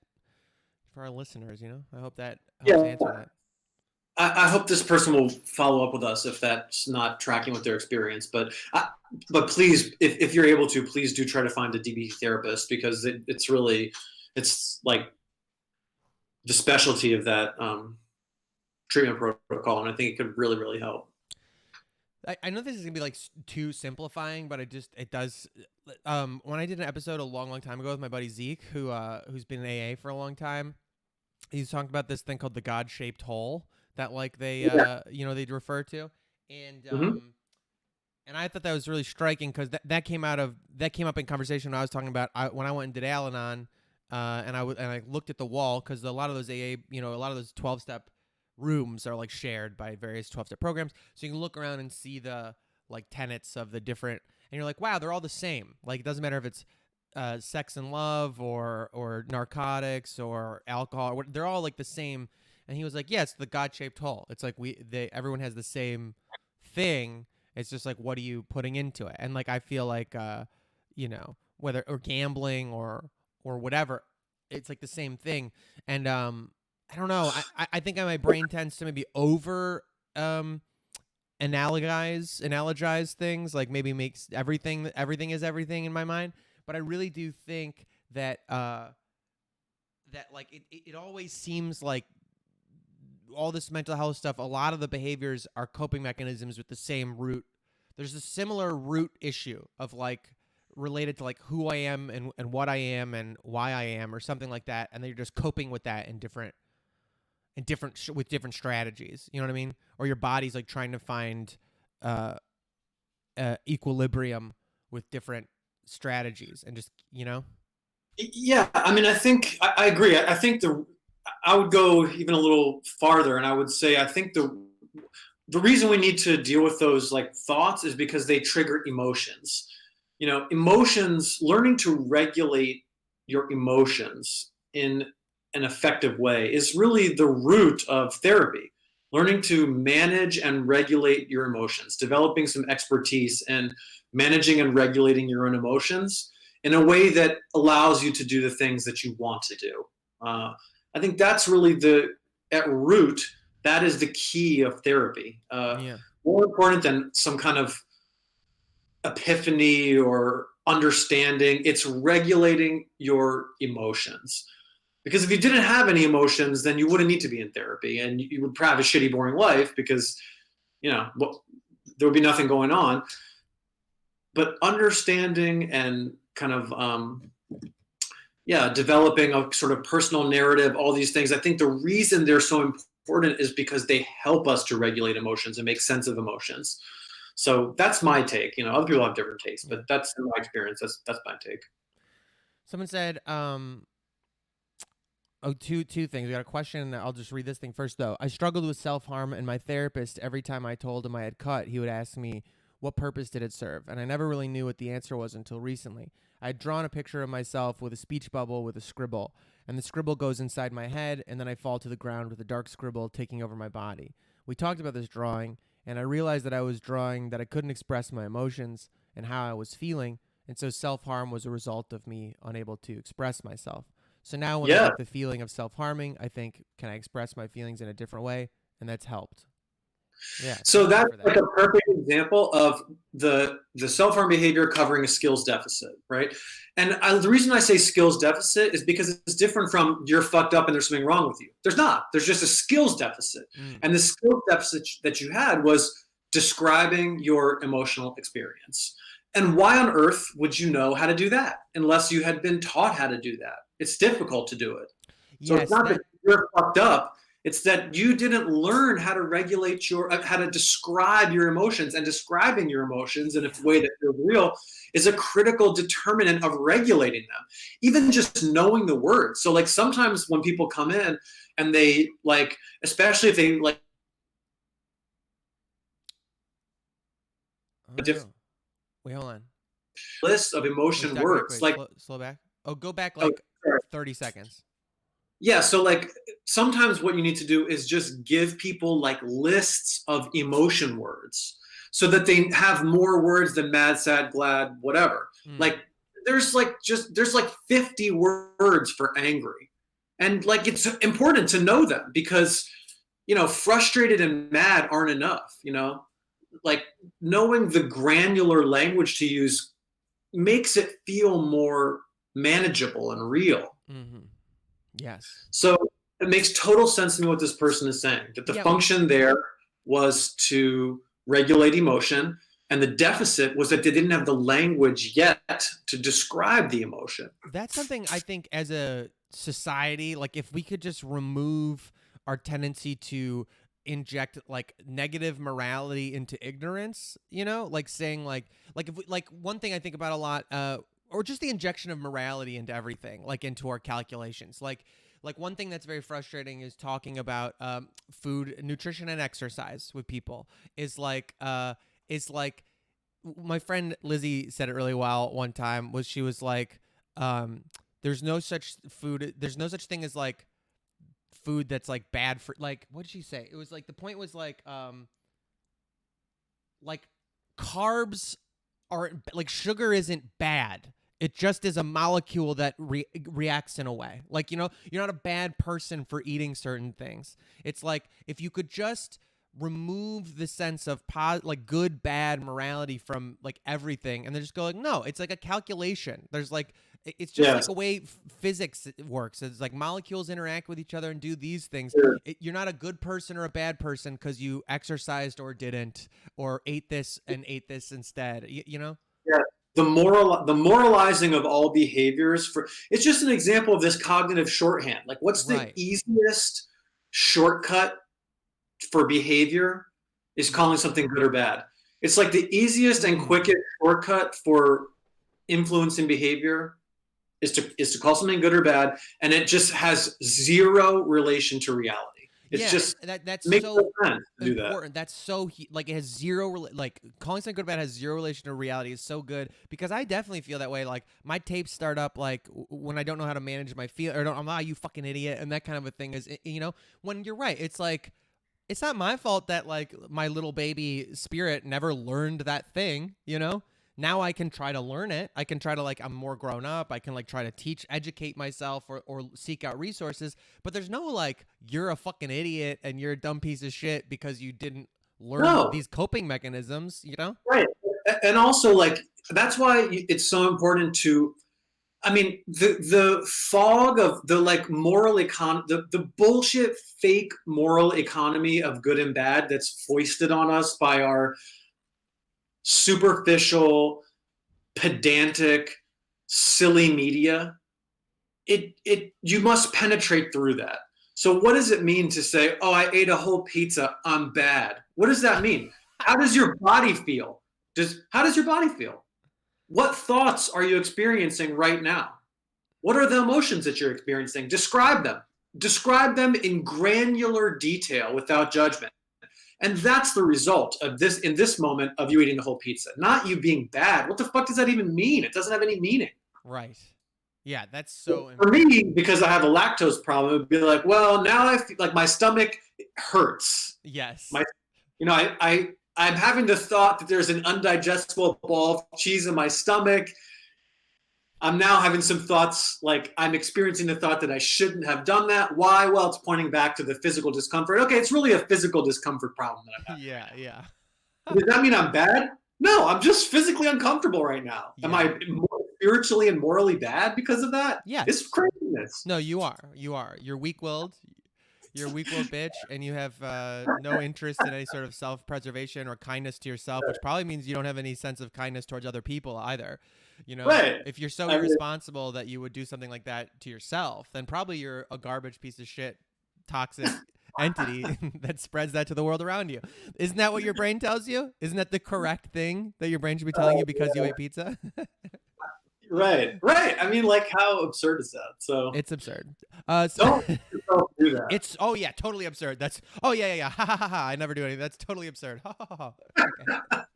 for our listeners, I hope that helps Yeah, answer that. I hope this person will follow up with us if that's not tracking with their experience. But please, if you're able to, please do try to find a DBT therapist, because it's really, it's like the specialty of that treatment protocol, and I think it could really, really help. I know this is gonna be like too simplifying, but it does. When I did an episode a long, long time ago with my buddy Zeke, who's been in AA for a long time, he's talking about this thing called the God-shaped hole that like Yeah. they'd refer to, and Mm-hmm. I thought that was really striking because that came up in conversation when I was talking about when I went and did Al-Anon, and I looked at the wall because a lot of those AA, a lot of those 12-step rooms are like shared by various 12-step programs, so you can look around and see the like tenets of the different, and you're like, wow, they're all the same. Like it doesn't matter if it's sex and love or narcotics or alcohol, they're all like the same. And he was like, yeah, it's the God-shaped hole. It's like everyone has the same thing. It's just like, what are you putting into it? And like I feel like whether or gambling or whatever. It's like the same thing. And I don't know. I think my brain tends to maybe over analogize things, like maybe makes everything is everything in my mind. But I really do think that that like it always seems like all this mental health stuff, a lot of the behaviors are coping mechanisms with the same root. There's a similar root issue of like related to like who I am and what I am and why I am or something like that, and then you're just coping with that with different strategies. You know what I mean? Or your body's like trying to find uh, equilibrium with different strategies, and just Yeah, I mean, I think I agree. I think I would go even a little farther, and I would say I think the reason we need to deal with those like thoughts is because they trigger emotions. Emotions, learning to regulate your emotions in an effective way is really the root of therapy. Learning to manage and regulate your emotions, developing some expertise and managing and regulating your own emotions in a way that allows you to do the things that you want to do. I think that's really at root, that is the key of therapy. yeah. More important than some kind of epiphany or understanding, it's regulating your emotions. Because if you didn't have any emotions, then you wouldn't need to be in therapy, and you would have a shitty, boring life because, there would be nothing going on. But understanding and kind of, developing a sort of personal narrative, all these things, I think the reason they're so important is because they help us to regulate emotions and make sense of emotions. So that's my take. Other people have different takes, but that's in my experience. That's my take. Someone said, two things. We got a question. I'll just read this thing first, though. I struggled with self-harm, and my therapist, every time I told him I had cut, he would ask me, what purpose did it serve? And I never really knew what the answer was until recently. I had drawn a picture of myself with a speech bubble with a scribble, and the scribble goes inside my head, and then I fall to the ground with a dark scribble taking over my body. We talked about this drawing, and I realized that I was drawing that I couldn't express my emotions and how I was feeling, and so self-harm was a result of me unable to express myself. So now when I Yeah. get the feeling of self-harming, I think, can I express my feelings in a different way? And that's helped. Yeah, So thank you that's for like that. a perfect example of the self-harm behavior covering a skills deficit, right? And the reason I say skills deficit is because it's different from you're fucked up and there's something wrong with you. There's not. There's just a skills deficit. Mm. And the skills deficit that you had was describing your emotional experience. And why on earth would you know how to do that unless you had been taught how to do that? It's difficult to do it. So it's Yes, not that that you're fucked up. It's that you didn't learn how to regulate how to describe your emotions, and describing your emotions in a way that feels real is a critical determinant of regulating them. Even just knowing the words. So like sometimes when people come in and they like, especially if they like I a don't different know. Wait, hold on. list of Wait, emotion words, wait, like, slow back. Oh, go back oh, like sorry. 30 seconds. Yeah, so like sometimes what you need to do is just give people like lists of emotion words so that they have more words than mad, sad, glad, whatever. Mm. Like there's like 50 words for angry. And like it's important to know them because frustrated and mad aren't enough, like knowing the granular language to use makes it feel more manageable and real. Mm-hmm. Yes. So it makes total sense to me what this person is saying, that the Yeah, function there was to regulate emotion, and the deficit was that they didn't have the language yet to describe the emotion. that's something I think as a society, like if we could just remove our tendency to inject like negative morality into ignorance, like saying like if we, like one thing I think about a lot, or just the injection of morality into everything, like into our calculations, like one thing that's very frustrating is talking about food, nutrition, and exercise with people is like my friend Lizzie said it really well one time. Was she was like, um, "There's no such food. There's no such thing as like food that's like bad for like." What did she say? It was like the point was like carbs aren't like sugar isn't bad. It just is a molecule that reacts in a way. Like, you know, you're not a bad person for eating certain things. It's like if you could just remove the sense of like good, bad morality from like everything, and then just go like, no, it's like a calculation. There's like it's just like Yes. a way physics works. It's like molecules interact with each other and do these things. Sure. You're not a good person or a bad person because you exercised or didn't, or ate this and ate this instead. You know? Yeah. The moralizing of all behaviors for it's just an example of this cognitive shorthand. Like, what's the Right. easiest shortcut for behavior is calling something good or bad. It's like the easiest and quickest shortcut for influencing behavior is to call something good or bad, and it just has zero relation to reality. It's Yeah, just that's makes no so sense to do that. important. That's so like it has zero like calling something good or bad has zero relation to reality is so good because I definitely feel that way. Like my tapes start up like when I don't know how to manage my feel or don't, I'm you fucking idiot and that kind of a thing is you know when you're right. It's like it's not my fault that like my little baby spirit never learned that thing, you know? Now I can try to learn it. I can try to like I'm more grown up. I can like try to teach, educate myself or seek out resources, but there's no like you're a fucking idiot and you're a dumb piece of shit because you didn't learn No, these coping mechanisms, you know? right. And also, like, that's why it's so important to I mean, the fog of the like the bullshit fake moral economy of good and bad that's foisted on us by our superficial, pedantic, silly media. It you must penetrate through that. So what does it mean to say, "Oh, I ate a whole pizza, I'm bad"? What does that mean? How does your body feel? How does your body feel? What thoughts are you experiencing right now? What are the emotions that you're experiencing? Describe them. Describe them in granular detail without judgment. And that's the result of this in this moment of you eating the whole pizza, not you being bad. What the fuck does that even mean? It doesn't have any meaning. Right. Yeah, that's so For important. me, because I have a lactose problem, it would be like, well, now I feel like my stomach hurts. Yes. My, I'm having the thought that there's an undigestible ball of cheese in my stomach. I'm now having some thoughts like I'm experiencing the thought that I shouldn't have done that. Why? Well, it's pointing back to the physical discomfort. Okay, it's really a physical discomfort problem that I'm having Yeah, right yeah. now. Does that mean I'm bad? No, I'm just physically uncomfortable right now. Am Yeah. I more spiritually and morally bad because of that? It's Yes. craziness. No, you are. You are. You're weak-willed. You're a weak-willed bitch, and you have no interest in any sort of self-preservation or kindness to yourself, which probably means you don't have any sense of kindness towards other people either. You know, Right. if you're so I mean, irresponsible that you would do something like that to yourself, then probably you're a garbage piece of shit, toxic entity that spreads that to the world around you. Isn't that what your brain tells you? Isn't that the correct thing that your brain should be telling you because you ate pizza? right. Right. I mean, like, how absurd is that? So It's absurd. don't let yourself do that. It's oh yeah, totally absurd. That's oh yeah yeah yeah. Ha ha ha ha. I never do anything. That's totally absurd. Ha ha ha. Ha.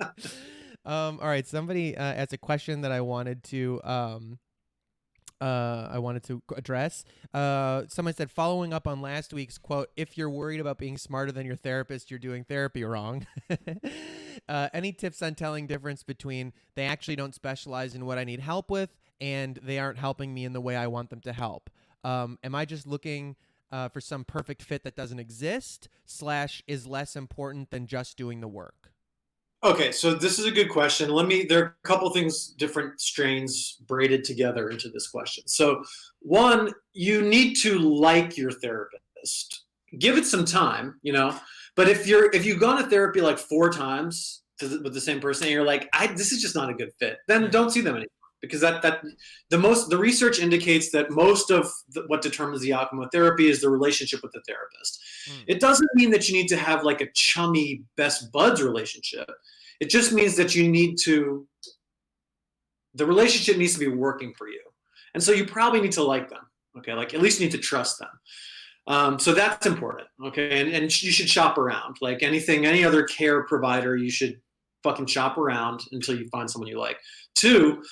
Okay. All right. Somebody asked a question that I wanted to address. Someone said, following up on last week's quote, if you're worried about being smarter than your therapist, you're doing therapy wrong. Any tips on telling difference between they actually don't specialize in what I need help with and they aren't helping me in the way I want them to help? Am I just looking for some perfect fit that doesn't exist / is less important than just doing the work? Okay, so this is a good question. There are a couple things, different strains braided together into this question. So, one, you need to like your therapist. Give it some time, you know. But if you've gone to therapy like 4 times with the same person, and you're like, this is just not a good fit, then Mm. don't see them anymore. Because the research indicates that most of what determines the outcome of therapy is the relationship with the therapist. Mm. It doesn't mean that you need to have like a chummy best buds relationship. It just means that the relationship needs to be working for you. And so you probably need to like them. Okay. Like at least you need to trust them. So that's important. Okay. And you should shop around. Like any other care provider, you should fucking shop around until you find someone you like. 2,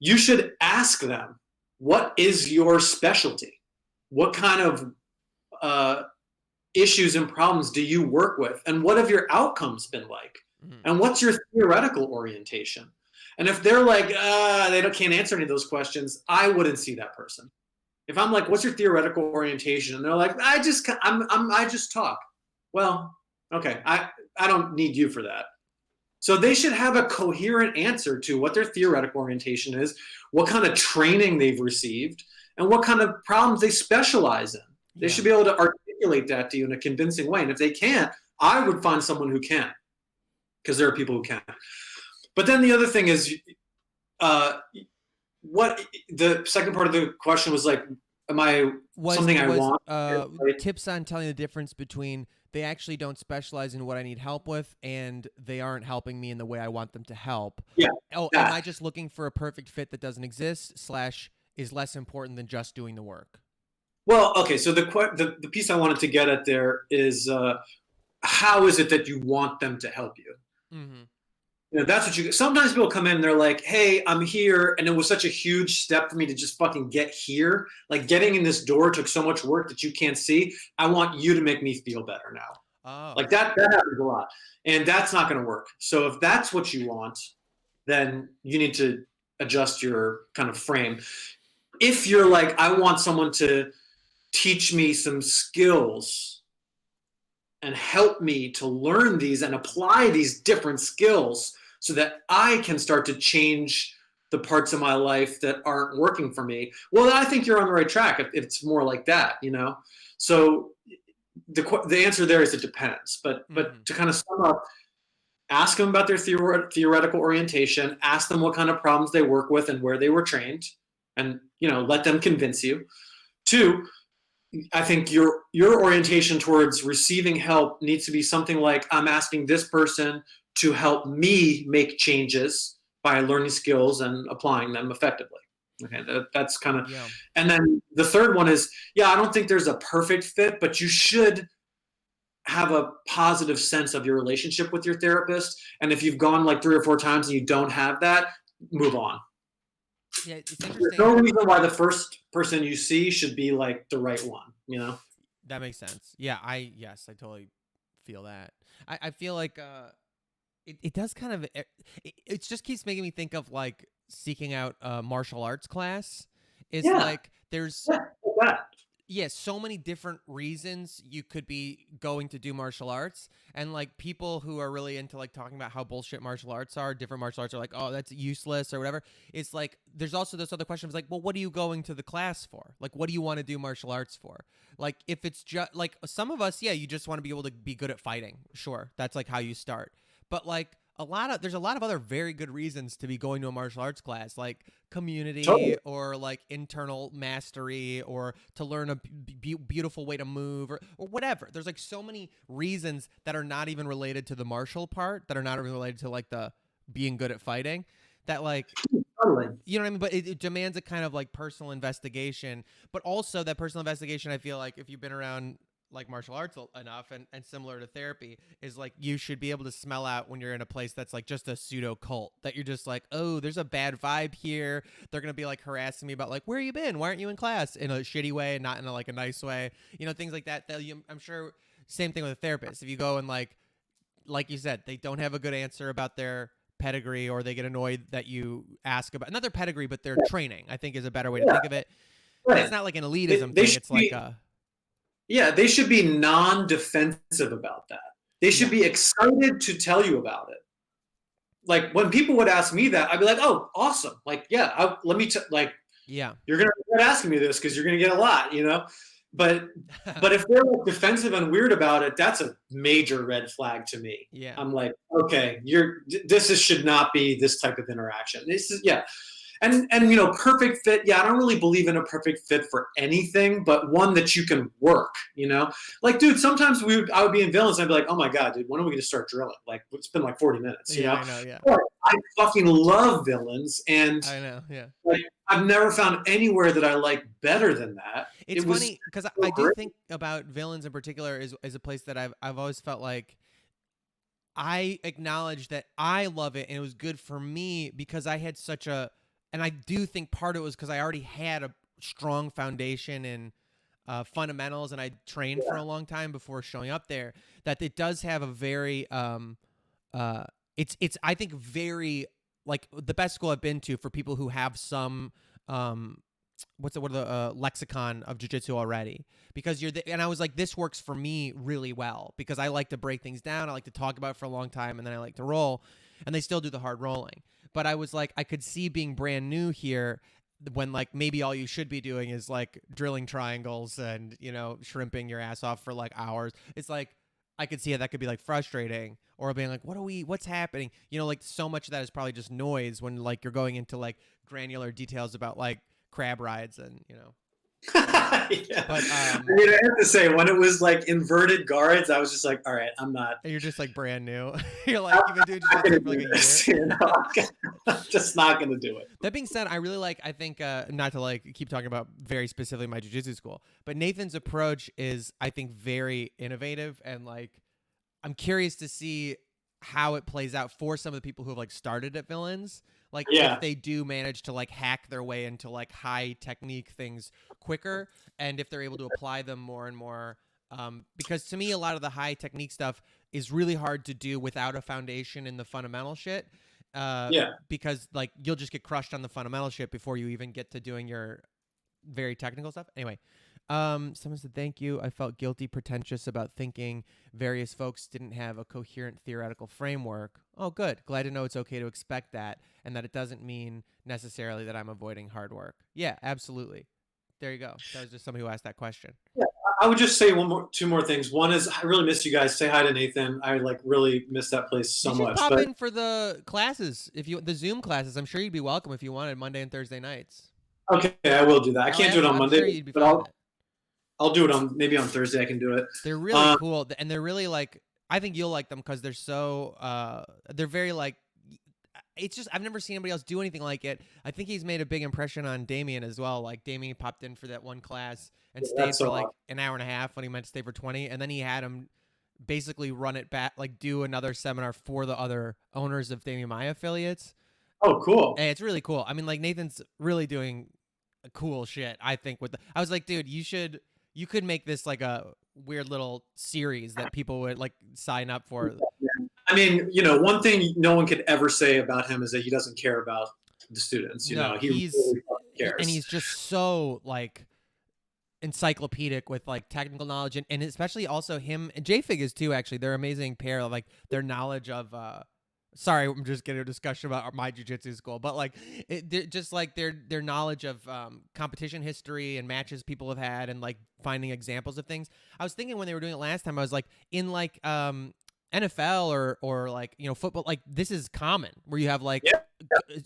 you should ask them, what is your specialty? What kind of issues and problems do you work with? And what have your outcomes been like? Mm. And what's your theoretical orientation? And if they're like, they can't answer any of those questions, I wouldn't see that person. If I'm like, what's your theoretical orientation? And they're like, I just talk. Well, okay, I don't need you for that. So they should have a coherent answer to what their theoretical orientation is, what kind of training they've received, and what kind of problems they specialize in. They Yeah. should be able to articulate that to you in a convincing way. And if they can't, I would find someone who can, because there are people who can. But then the other thing is, uh, what the second part of the question was like, am I something I Was want? tips on telling the difference between they actually don't specialize in what I need help with and they aren't helping me in the way I want them to help. Yeah, Oh, am I that. just looking for a perfect fit that doesn't exist slash is less important than just doing the work? Well, okay. So the piece I wanted to get at there is, how is it that you want them to help you? Mm-hmm. That's what you. Sometimes people come in and they're like, "Hey, I'm here," and it was such a huge step for me to just fucking get here. Like getting in this door took so much work that you can't see. I want you to make me feel better now. Oh, Like that happens a lot, and that's not going to work. So if that's what you want, then you need to adjust your kind of frame. If you're like, I want someone to teach me some skills and help me to learn these and apply these different skills so that I can start to change the parts of my life that aren't working for me. Well, I think you're on the right track if it's more like that. So the answer there is it depends. mm-hmm. But to kind of sum up, ask them about their theoretical orientation, ask them what kind of problems they work with and where they were trained, and let them convince you. Two, I think your orientation towards receiving help needs to be something like, I'm asking this person to help me make changes by learning skills and applying them effectively. Okay, that's kind of. Yeah. And then the third one is, yeah, I don't think there's a perfect fit, but you should have a positive sense of your relationship with your therapist. And if you've gone like 3 or 4 times and you don't have that, move on. Yeah, it's There's no interesting. reason why the first person you see should be like the right one. That makes sense. Yeah, yes, I totally feel that. I feel like it does kind of it just keeps making me think of like seeking out a martial arts class. Is Yeah, like there's yeah, that. so many different reasons you could be going to do martial arts, and like people who are really into like talking about how bullshit martial arts are, different martial arts are like, oh, that's useless or whatever. It's like there's also this other question of like, well, what are you going to the class for? Like, what do you want to do martial arts for? Like, if it's just like some of us, yeah, you just want to be able to be good at fighting. Sure, that's like how you start. But like there's a lot of other very good reasons to be going to a martial arts class, like community Totally. or like internal mastery or to learn a beautiful way to move or whatever. There's like so many reasons that are not even related to the martial part, that are not even related to like the being good at fighting, that like, Totally. you know what I mean? But it demands a kind of like personal investigation. But also that personal investigation, I feel like if you've been around like martial arts enough and similar to therapy, is like you should be able to smell out when you're in a place that's like just a pseudo cult, that you're just like, oh, there's a bad vibe here. They're going to be like harassing me about like, where you been? Why aren't you in class? In a shitty way, not in a, like a nice way, things like that. I'm sure same thing with a therapist. If you go and like you said, they don't have a good answer about their pedigree, or they get annoyed that you ask about not their pedigree but their training, I think is a better way to Yeah, think of it. And it's right. not like an They, elitism they thing. should It's like be, yeah, they should be non-defensive about that. They should yeah, be excited to tell you about it. Like when people would ask me that, I'd be like, "Oh, awesome! Like, yeah, let me like, yeah. you're gonna regret asking me this because you're gonna get a lot. But if they're like defensive and weird about it, that's a major red flag to me. Yeah. I'm like, okay, should not be this type of interaction. This is, yeah. And perfect fit, yeah, I don't really believe in a perfect fit for anything, but one that you can work. Like, dude, sometimes I would be in villains and I'd be like, oh my god, dude, when are we gonna start drilling? Like, it's been like 40 minutes, you Yeah, know? I know. Yeah, But I fucking love villains, and I know. Yeah. like I've never found anywhere that I like better than that. It's It was funny because so I do great. think about villains in particular is a place that I've always felt like I acknowledge that I love it and it was good for me because I had such a, and I do think part of it was because I already had a strong foundation in fundamentals, and I trained for Yeah. a long time before showing up there. That it does have a very, uh, it's I think very like the best school I've been to for people who have some what are the lexicon of jiu-jitsu already, because and I was like, this works for me really well because I like to break things down, I like to talk about it for a long time, and then I like to roll, and they still do the hard rolling. But I was like, I could see being brand new here when like maybe all you should be doing is like drilling triangles and, you know, shrimping your ass off for like hours. It's like I could see how that could be like frustrating, or being like, what's happening? You know, like so much of that is probably just noise when like you're going into like granular details about like crab rides and, you know. Yeah. But I mean, I have to say, when it was like inverted guards, I was just like, all right, I'm not. you're just like brand new. You're like, you've been doing I'm not gonna jiu-jitsu for like do a this, year. you know? I'm just not gonna do it. That being said, I really like, I think, not to like keep talking about very specifically my jiu-jitsu school, but Nathan's approach is, I think, very innovative, and like, I'm curious to see how it plays out for some of the people who have like started at Villains. Like Yeah. if they do manage to like hack their way into like high technique things quicker, and if they're able to apply them more and more. Because to me, a lot of the high technique stuff is really hard to do without a foundation in the fundamental shit. Yeah. Because like you'll just get crushed on the fundamental shit before you even get to doing your very technical stuff. Anyway, someone said, thank you. I felt guilty, pretentious about thinking various folks didn't have a coherent theoretical framework. Oh, good. Glad to know it's okay to expect that, and that it doesn't mean necessarily that I'm avoiding hard work. Yeah, absolutely. There you go. That was just somebody who asked that question. Yeah. I would just say two more things. One is, I really miss you guys. Say hi to Nathan. I like really miss that place so You should much. pop But in for the classes, the Zoom classes. I'm sure you'd be welcome if you wanted, Monday and Thursday nights. okay, I will do that. I can't do it on I'm Monday, sure you'd be but fine with it. I'll do it on maybe on Thursday. I can do it. They're really cool, and they're really like, I think you'll like them because they're so they're very like, it's just, I've never seen anybody else do anything like it. I think he's made a big impression on Damien as well. Like Damien popped in for that one class and stayed for like an hour and a half when he meant to stay for 20, and then he had him basically run it back, like do another seminar for the other owners of Damien Maya affiliates. Oh, cool. And it's really cool. I mean, like Nathan's really doing cool shit, I think. I was like, dude, you could make this like a weird little series that people would like sign up for. I mean, you know, one thing no one could ever say about him is that he doesn't care about the students. You know, he really cares. And he's just so like encyclopedic with like technical knowledge, and especially also him and JFig is too, actually. They're an amazing pair of like their knowledge of sorry, I'm just getting a discussion about my jiu-jitsu school, but like just like their knowledge of competition history and matches people have had, and like finding examples of things. I was thinking when they were doing it last time, I was like, in like NFL or like, you know, football, like this is common where you have like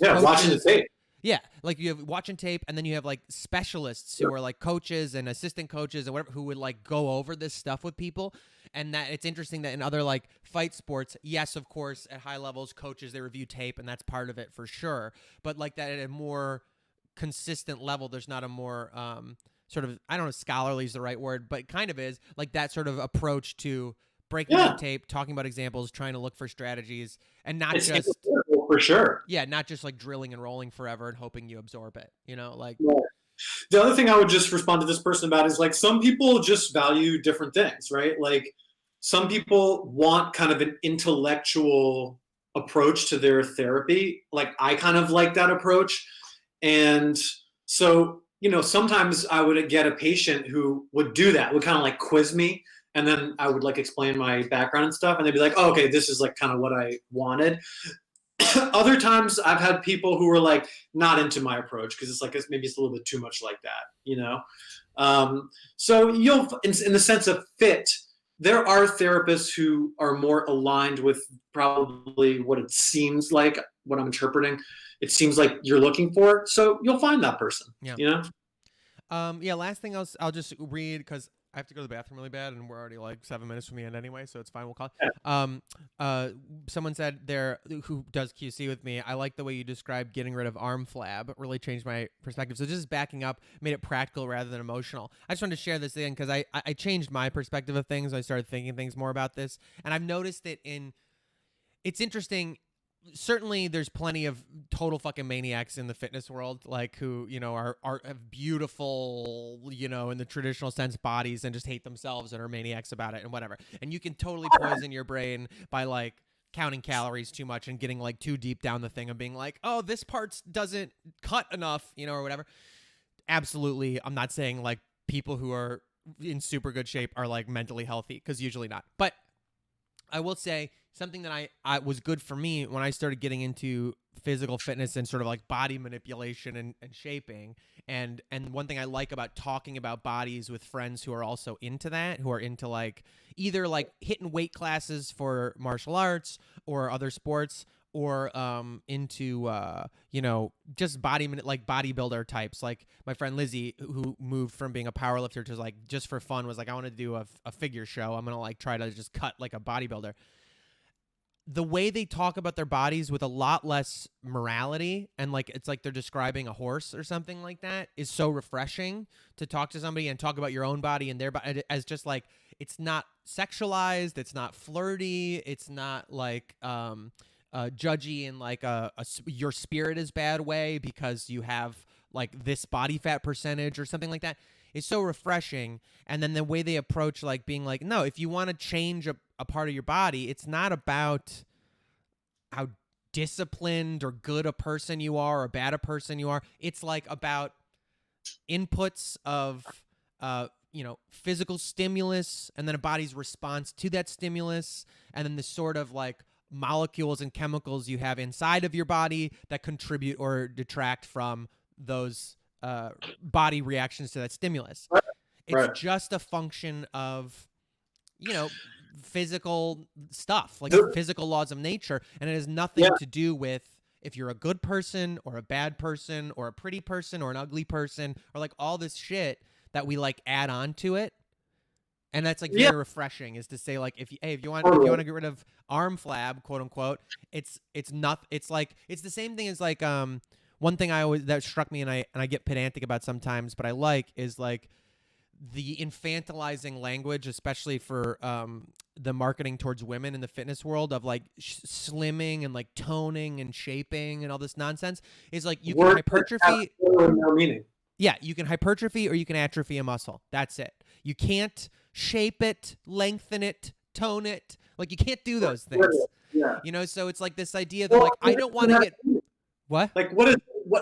watching the tape. Yeah, like you have watching tape, and then you have like specialists who are like coaches and assistant coaches and whatever, who would like go over this stuff with people. And that it's interesting that in other like fight sports, yes, of course, at high levels, coaches, they review tape, and that's part of it for sure. But like that at a more consistent level, there's not a more sort of, I don't know if scholarly is the right word, but it kind of is, like that sort of approach to breaking down tape, talking about examples, trying to look for strategies, and not just for sure. Yeah, not just like drilling and rolling forever and hoping you absorb it. You know, like the other thing I would just respond to this person about is like some people just value different things, right? Like some people want kind of an intellectual approach to their therapy. Like I kind of like that approach. And so, you know, sometimes I would get a patient who would do that, would kind of like quiz me. And then I would like explain my background and stuff. And they'd be like, oh, okay, this is like kind of what I wanted. Other times I've had people who were like not into my approach because it's like maybe it's a little bit too much like that, you know? So you'll, in the sense of fit, there are therapists who are more aligned with probably what it seems like, what I'm interpreting. It seems like you're looking for. So you'll find that person, you know? Yeah, last thing I'll just read because I have to go to the bathroom really bad, and we're already like 7 minutes from the end anyway, so it's fine. We'll call it. Someone said who does QC with me, I like the way you described getting rid of arm flab. It really changed my perspective. So just backing up made it practical rather than emotional. I just wanted to share this thing because I changed my perspective of things. I started thinking things more about this, and I've noticed it it's interesting. Certainly there's plenty of total fucking maniacs in the fitness world, like who, you know, have beautiful, you know, in the traditional sense, bodies and just hate themselves and are maniacs about it and whatever. And you can totally poison your brain by like counting calories too much and getting like too deep down the thing and being like, oh, this part doesn't cut enough, or whatever. Absolutely. I'm not saying like people who are in super good shape are like mentally healthy, because usually not. But I will say something that I was good for me when I started getting into physical fitness and sort of like body manipulation and shaping. And one thing I like about talking about bodies with friends who are also into that, who are into like either like hitting weight classes for martial arts or other sports, or into just like bodybuilder types. Like my friend Lizzie, who moved from being a powerlifter to like just for fun, was like, I want to do a figure show. I'm gonna like try to just cut like a bodybuilder. The way they talk about their bodies with a lot less morality, and like it's like they're describing a horse or something like that, is so refreshing to talk to somebody and talk about your own body and their body as just like, it's not sexualized, it's not flirty, it's not like judgy in like your spirit is bad way because you have like this body fat percentage or something like that. Is so refreshing. And then the way they approach like being like, no, if you want to change a part of your body, it's not about how disciplined or good a person you are or bad a person you are. It's like about inputs of physical stimulus, and then a body's response to that stimulus, and then the sort of like molecules and chemicals you have inside of your body that contribute or detract from those body reactions to that stimulus. It's Right. just a function of, physical stuff, like The, physical laws of nature, and it has yeah, nothing to do with if you're a good person or a bad person or a pretty person or an ugly person or like all this shit that we like add on to it. And that's like yeah, very refreshing, is to say like, if you want totally. to get rid of arm flab, quote unquote, it's not, it's like, it's the same thing as like one thing I always that struck me, and I get pedantic about sometimes, but I like, is like the infantilizing language, especially for the marketing towards women in the fitness world, of like slimming and like toning and shaping and all this nonsense, is like you can Words that have hypertrophy. literally no meaning. Yeah, you can hypertrophy or you can atrophy a muscle. That's it. You can't shape it, lengthen it, tone it. Like you can't do those things. Yeah. So it's like this idea that Well, like I don't want to get what? like what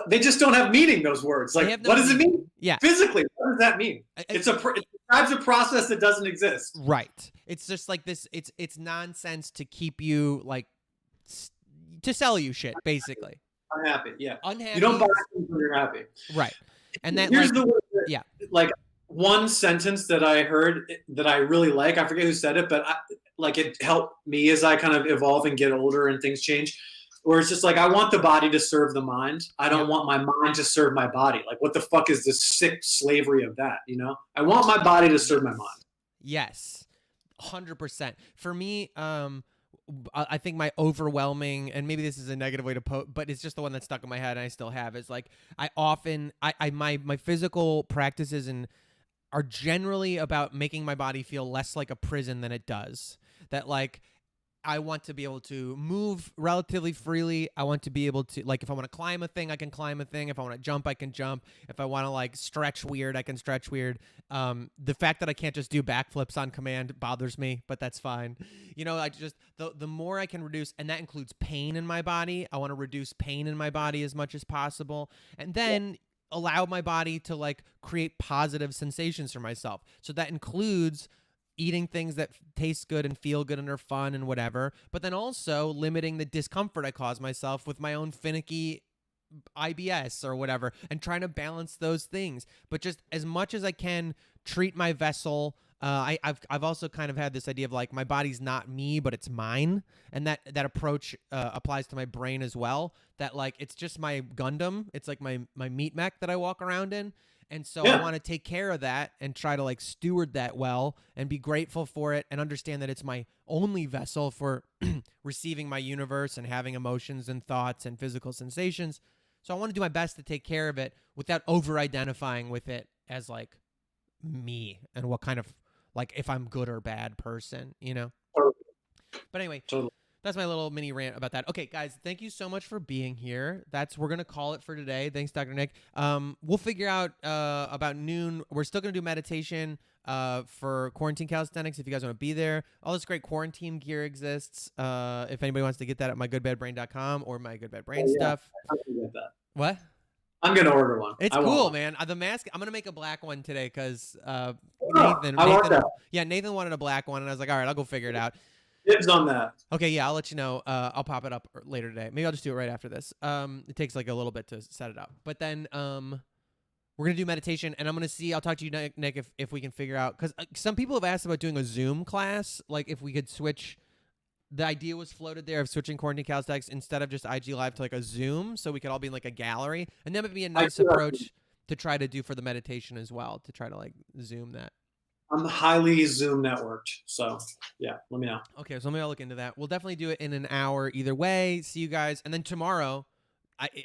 they just don't have meaning, those words. They Like have no what does it meaning. mean? Yeah. Physically, what does that mean? I- It describes a process that doesn't exist. Right. It's just like this. It's nonsense to keep you like to sell you shit, basically. Unhappy, yeah. Unhappy. You don't buy things when you're happy. Right. And that Here's like the word yeah. like one sentence that I heard that I really like. I forget who said it, but like it helped me as I kind of evolve and get older and things change. Where it's just like, I want the body to serve the mind. I don't Yep. want my mind to serve my body. Like, what the fuck is this sick slavery of that? I want my body to serve my mind. Yes. 100%. For me, I think my overwhelming, and maybe this is a negative way to put, but it's just the one that's stuck in my head and I still have, is like I often my physical practices are generally about making my body feel less like a prison than it does. That like I want to be able to move relatively freely. I want to be able to, like, if I want to climb a thing, I can climb a thing. If I want to jump, I can jump. If I want to, like, stretch weird, I can stretch weird. The fact that I can't just do backflips on command bothers me, but that's fine. I just, the more I can reduce, and that includes pain in my body. I want to reduce pain in my body as much as possible. And then allow my body to, like, create positive sensations for myself. So that includes eating things that taste good and feel good and are fun and whatever, but then also limiting the discomfort I cause myself with my own finicky IBS or whatever, and trying to balance those things. But just as much as I can, treat my vessel. I've also kind of had this idea of like, my body's not me, but it's mine, and that approach applies to my brain as well. That like, it's just my Gundam. It's like my meat mech that I walk around in. And so I want to take care of that and try to like steward that well and be grateful for it and understand that it's my only vessel for receiving my universe and having emotions and thoughts and physical sensations. So I want to do my best to take care of it without over-identifying with it as like me and what kind of, like, if I'm good or bad person. Totally. But anyway, Totally. that's my little mini rant about that. Okay, guys, thank you so much for being here. We're gonna call it for today. Thanks, Dr. Nick. We'll figure out about noon. We're still gonna do meditation for quarantine calisthenics. If you guys want to be there, all this great quarantine gear exists. If anybody wants to get that at mygoodbadbrain.com or my Good Bad Brain Oh, yeah, stuff. I can get that. What? I'm gonna order one. It's I want cool, one. man. The mask. I'm gonna make a black one today because Oh, I want that. Yeah, Nathan wanted a black one, and I was like, all right, I'll go figure it out. Dibs on that. Okay, yeah, I'll let you know. I'll pop it up later today. Maybe I'll just do it right after this. It takes like a little bit to set it up, but then we're gonna do meditation, and I'm gonna see. I'll talk to you, Nick, if we can figure out, because some people have asked about doing a Zoom class, like if we could switch. The idea was floated there of switching quarantine calisthenics instead of just IG Live to like a Zoom, so we could all be in like a gallery, and that would be a nice approach to try to do for the meditation as well, to try to like Zoom that. I'm highly Zoom networked, so yeah, let me know. Okay, so maybe I'll look into that. We'll definitely do it in an hour either way. See you guys, and then tomorrow,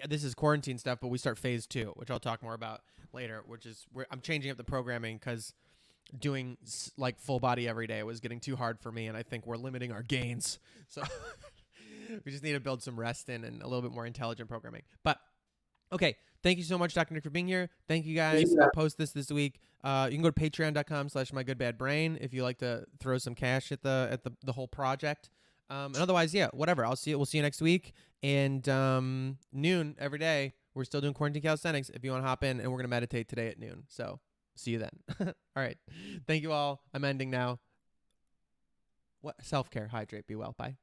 this is quarantine stuff, but we start phase 2, which I'll talk more about later. Which is where I'm changing up the programming because doing like full body every day was getting too hard for me, and I think we're limiting our gains. So we just need to build some rest in and a little bit more intelligent programming. But okay, thank you so much, Dr. Nick, for being here. Thank you guys. I'll post this week. You can go to patreon.com/mygoodbadbrain if you like to throw some cash at the whole project. And otherwise, yeah, whatever. We'll see you next week. And noon every day. We're still doing quarantine calisthenics if you want to hop in, and we're gonna meditate today at noon. So see you then. All right. Thank you all. I'm ending now. What? Self-care, hydrate, be well. Bye.